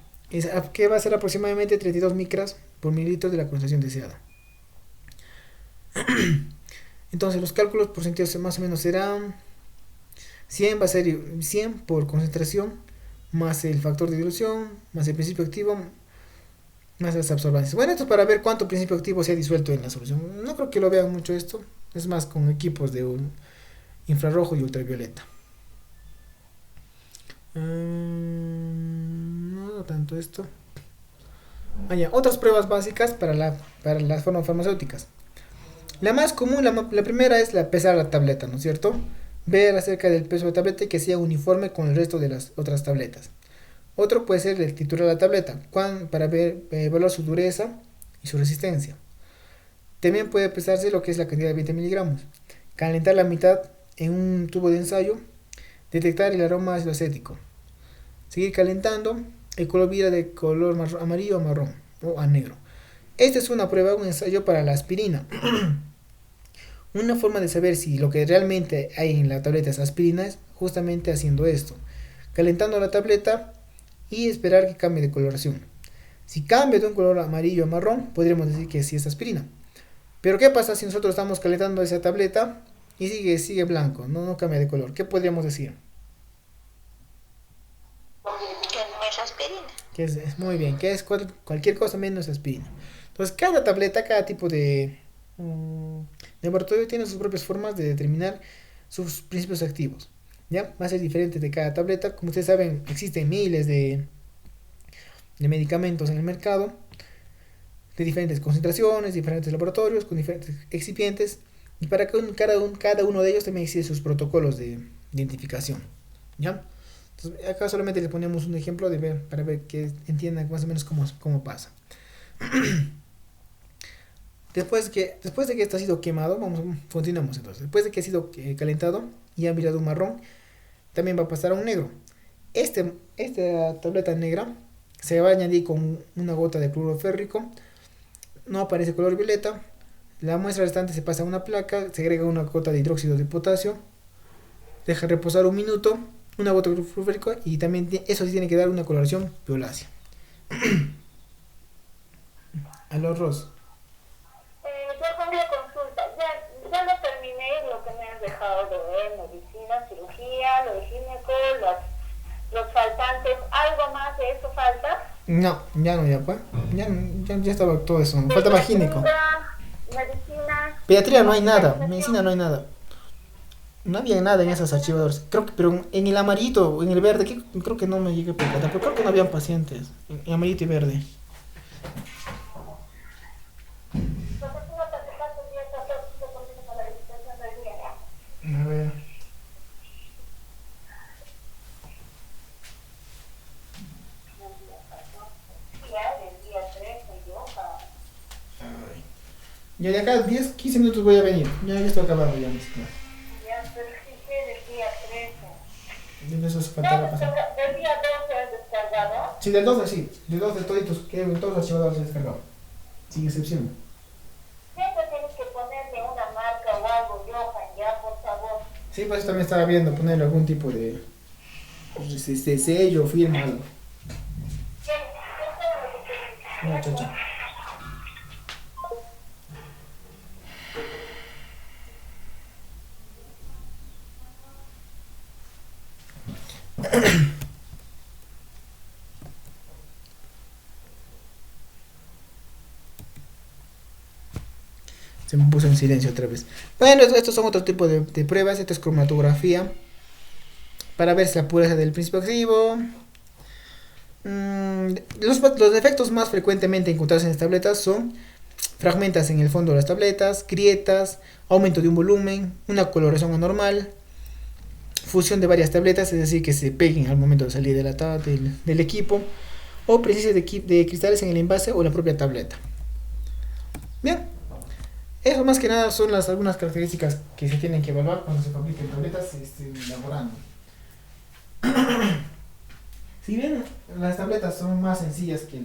Que va a ser aproximadamente 32 micras por mililitro de la concentración deseada. Entonces los cálculos porcentuales más o menos serán 100 va a ser 100 por concentración más el factor de dilución más el principio activo más las absorbancias. Bueno, esto es para ver cuánto principio activo se ha disuelto en la solución. No creo que lo vean mucho esto, es más con equipos de infrarrojo y ultravioleta. No tanto esto. Otras pruebas básicas para las formas farmacéuticas. La más común, la primera es pesar la tableta, ¿no es cierto? Ver acerca del peso de la tableta y que sea uniforme con el resto de las otras tabletas. Otro puede ser el triturar la tableta para evaluar su dureza y su resistencia. También puede pesarse lo que es la cantidad de 20 miligramos. Calentar la mitad en un tubo de ensayo. Detectar el aroma ácido acético. Seguir calentando. El color vira de color amarillo a marrón o a negro. Esta es una prueba, un ensayo para la aspirina. Una forma de saber si lo que realmente hay en la tableta es aspirina es justamente haciendo esto. Calentando la tableta y esperar que cambie de coloración. Si cambia de un color amarillo a marrón, podríamos decir que sí es aspirina. Pero ¿qué pasa si nosotros estamos calentando esa tableta y sigue blanco, no cambia de color? ¿Qué podríamos decir? Que no es aspirina. Que es muy bien, que es cualquier cosa menos aspirina. Entonces cada tableta, cada tipo de laboratorio tiene sus propias formas de determinar sus principios activos. ¿Ya? Va a ser diferente de cada tableta. Como ustedes saben, existen miles de medicamentos en el mercado de diferentes concentraciones, diferentes laboratorios, con diferentes excipientes. Y para cada uno de ellos también existen sus protocolos de identificación. ¿Ya? Entonces, acá solamente les ponemos un ejemplo para ver que entiendan más o menos cómo pasa. Después de que esto ha sido quemado, continuamos entonces. Después de que ha sido calentado y ha virado un marrón, también va a pasar a un negro. Esta tableta negra se va a añadir con una gota de cloruro férrico. No aparece color violeta. La muestra restante se pasa a una placa, se agrega una gota de hidróxido de potasio, deja reposar un minuto, una gota de cloruro férrico y también eso sí tiene que dar una coloración violácea. Aló, Ros. Yo con la consulta, ya lo terminé lo que me has dejado de ver, medicina, cirugía, lo de gineco, los faltantes, ¿algo más de eso falta? No, ya no, ya estaba todo eso, falta más gineco. Medicina. Pediatría no hay nada, medicina no hay nada. No había nada en esos archivadores. Creo que, pero en el amarillito o en el verde, creo que no me llegué a percatar, pero creo que no habían pacientes. En amarillito y verde. Entonces tú no te acercaste el día 14 con la licitación del día, ¿ya? A ver. El día 14. Ya, el día 13, yo, Ay. Ya de acá 10, 15 minutos voy a venir. Ya estoy acabando ya mis clases. ya, pero sí que del día 13. De esos No, faltaba pasar. del día 12 has descargado. Sí, del 12 sí. Del 12 toditos, que todos los archivadores he descargado. Sin excepción. Siempre tienes que ponerle una marca o algo, Johan, ya, por favor. Sí, pues también estaba viendo ponerle algún tipo de, pues, de sello, firma, algo. ¿Qué? ¿Qué es lo que No, tienes? chacha. Se me puso en silencio otra vez. Bueno, estos son otro tipo de pruebas. Esto es cromatografía. Para ver si la pureza del principio activo. Los defectos más frecuentemente encontrados en las tabletas son fragmentas en el fondo de las tabletas, grietas, aumento de un volumen, una coloración anormal, fusión de varias tabletas, es decir, que se peguen al momento de salir de del equipo, o presencia de cristales en el envase o la propia tableta. Bien, eso más que nada son algunas características que se tienen que evaluar cuando se fabriquen tabletas elaborando. Si bien las tabletas son más sencillas que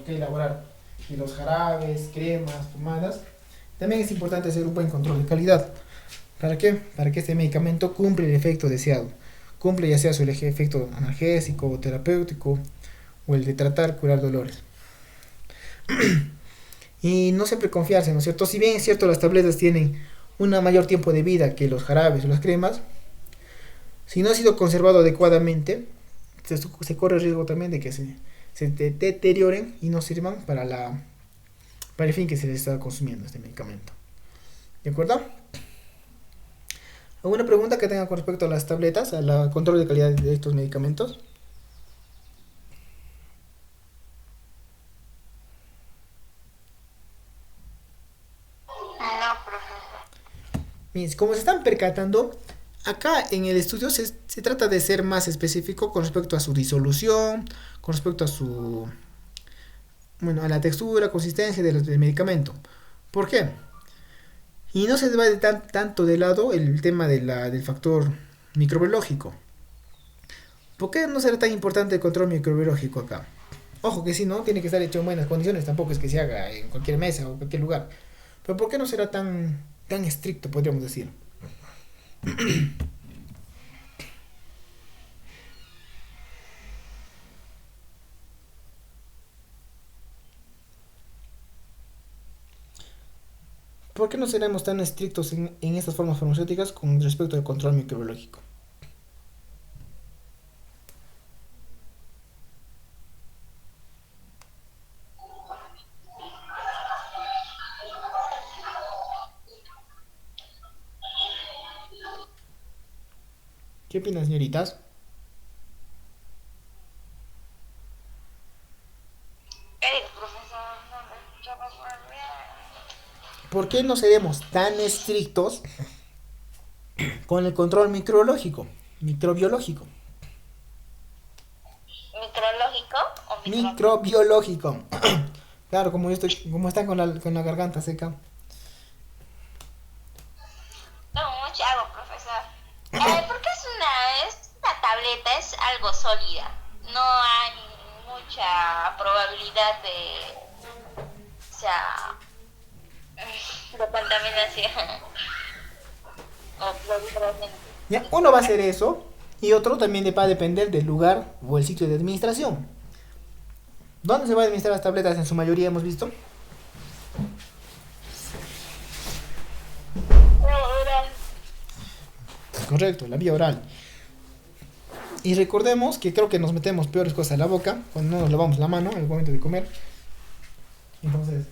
elaborar que los jarabes, cremas, pomadas, también es importante hacer un buen control de calidad. ¿Para qué? Para que este medicamento cumpla el efecto deseado. Cumple ya sea su efecto analgésico o terapéutico o el de tratar, curar dolores. Y no siempre confiarse, ¿no es cierto? Si bien es cierto las tabletas tienen un mayor tiempo de vida que los jarabes o las cremas, si no ha sido conservado adecuadamente, se corre el riesgo también de que se deterioren y no sirvan para el fin que se les está consumiendo este medicamento. ¿De acuerdo? ¿Alguna pregunta que tengan con respecto a las tabletas, al control de calidad de estos medicamentos? No, profesor. Miren, como se están percatando, acá en el estudio se trata de ser más específico con respecto a su disolución, con respecto a a la textura, consistencia del medicamento. ¿Por qué? Y no se va tanto de lado el tema del factor microbiológico. ¿Por qué no será tan importante el control microbiológico acá? Ojo que sí, ¿no? Tiene que estar hecho en buenas condiciones, tampoco es que se haga en cualquier mesa o cualquier lugar. Pero ¿por qué no será tan estricto, podríamos decir? ¿Por qué no seremos tan estrictos en estas formas farmacéuticas con respecto al control microbiológico? ¿Qué opinan, señoritas? ¿Qué dijo, profesor? No me escuchaba muy bien. ¿Por qué no seremos tan estrictos con el control microbiológico? ¿Micrológico o Microbiológico. Claro, como están con la garganta seca. No, mucho hago, profesor. Porque es una tableta, es algo sólida. No hay mucha probabilidad de contaminación. O probablemente. Ya, uno va a hacer eso y otro también va a depender del lugar o el sitio de administración. ¿Dónde se van a administrar las tabletas? En su mayoría hemos visto. Correcto, la vía oral. Y recordemos que creo que nos metemos peores cosas a la boca cuando no nos lavamos la mano en el momento de comer. Entonces,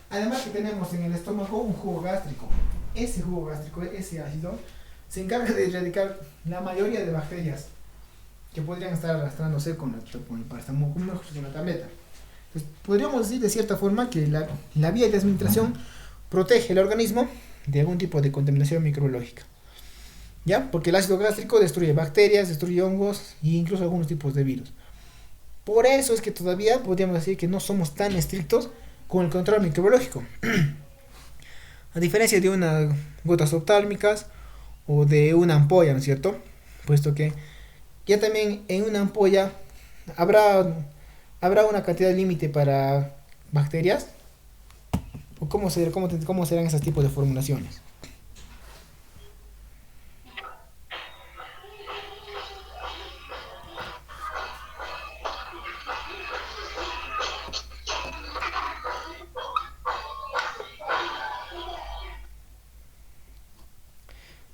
además que tenemos en el estómago un jugo gástrico. Ese jugo gástrico, ese ácido, se encarga de erradicar la mayoría de bacterias que podrían estar arrastrándose con la tableta. Entonces, podríamos decir de cierta forma que la vía de administración protege el organismo de algún tipo de contaminación microbiológica. ¿Ya? Porque el ácido gástrico destruye bacterias, destruye hongos e incluso algunos tipos de virus. Por eso es que todavía podríamos decir que no somos tan estrictos con el control microbiológico. A diferencia de unas gotas oftálmicas o de una ampolla, ¿no es cierto? Puesto que ya también en una ampolla habrá una cantidad límite para bacterias. ¿O cómo serán esos tipos de formulaciones?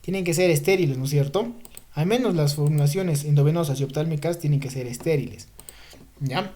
Tienen que ser estériles, ¿no es cierto? Al menos las formulaciones endovenosas y oftálmicas tienen que ser estériles. ¿Ya?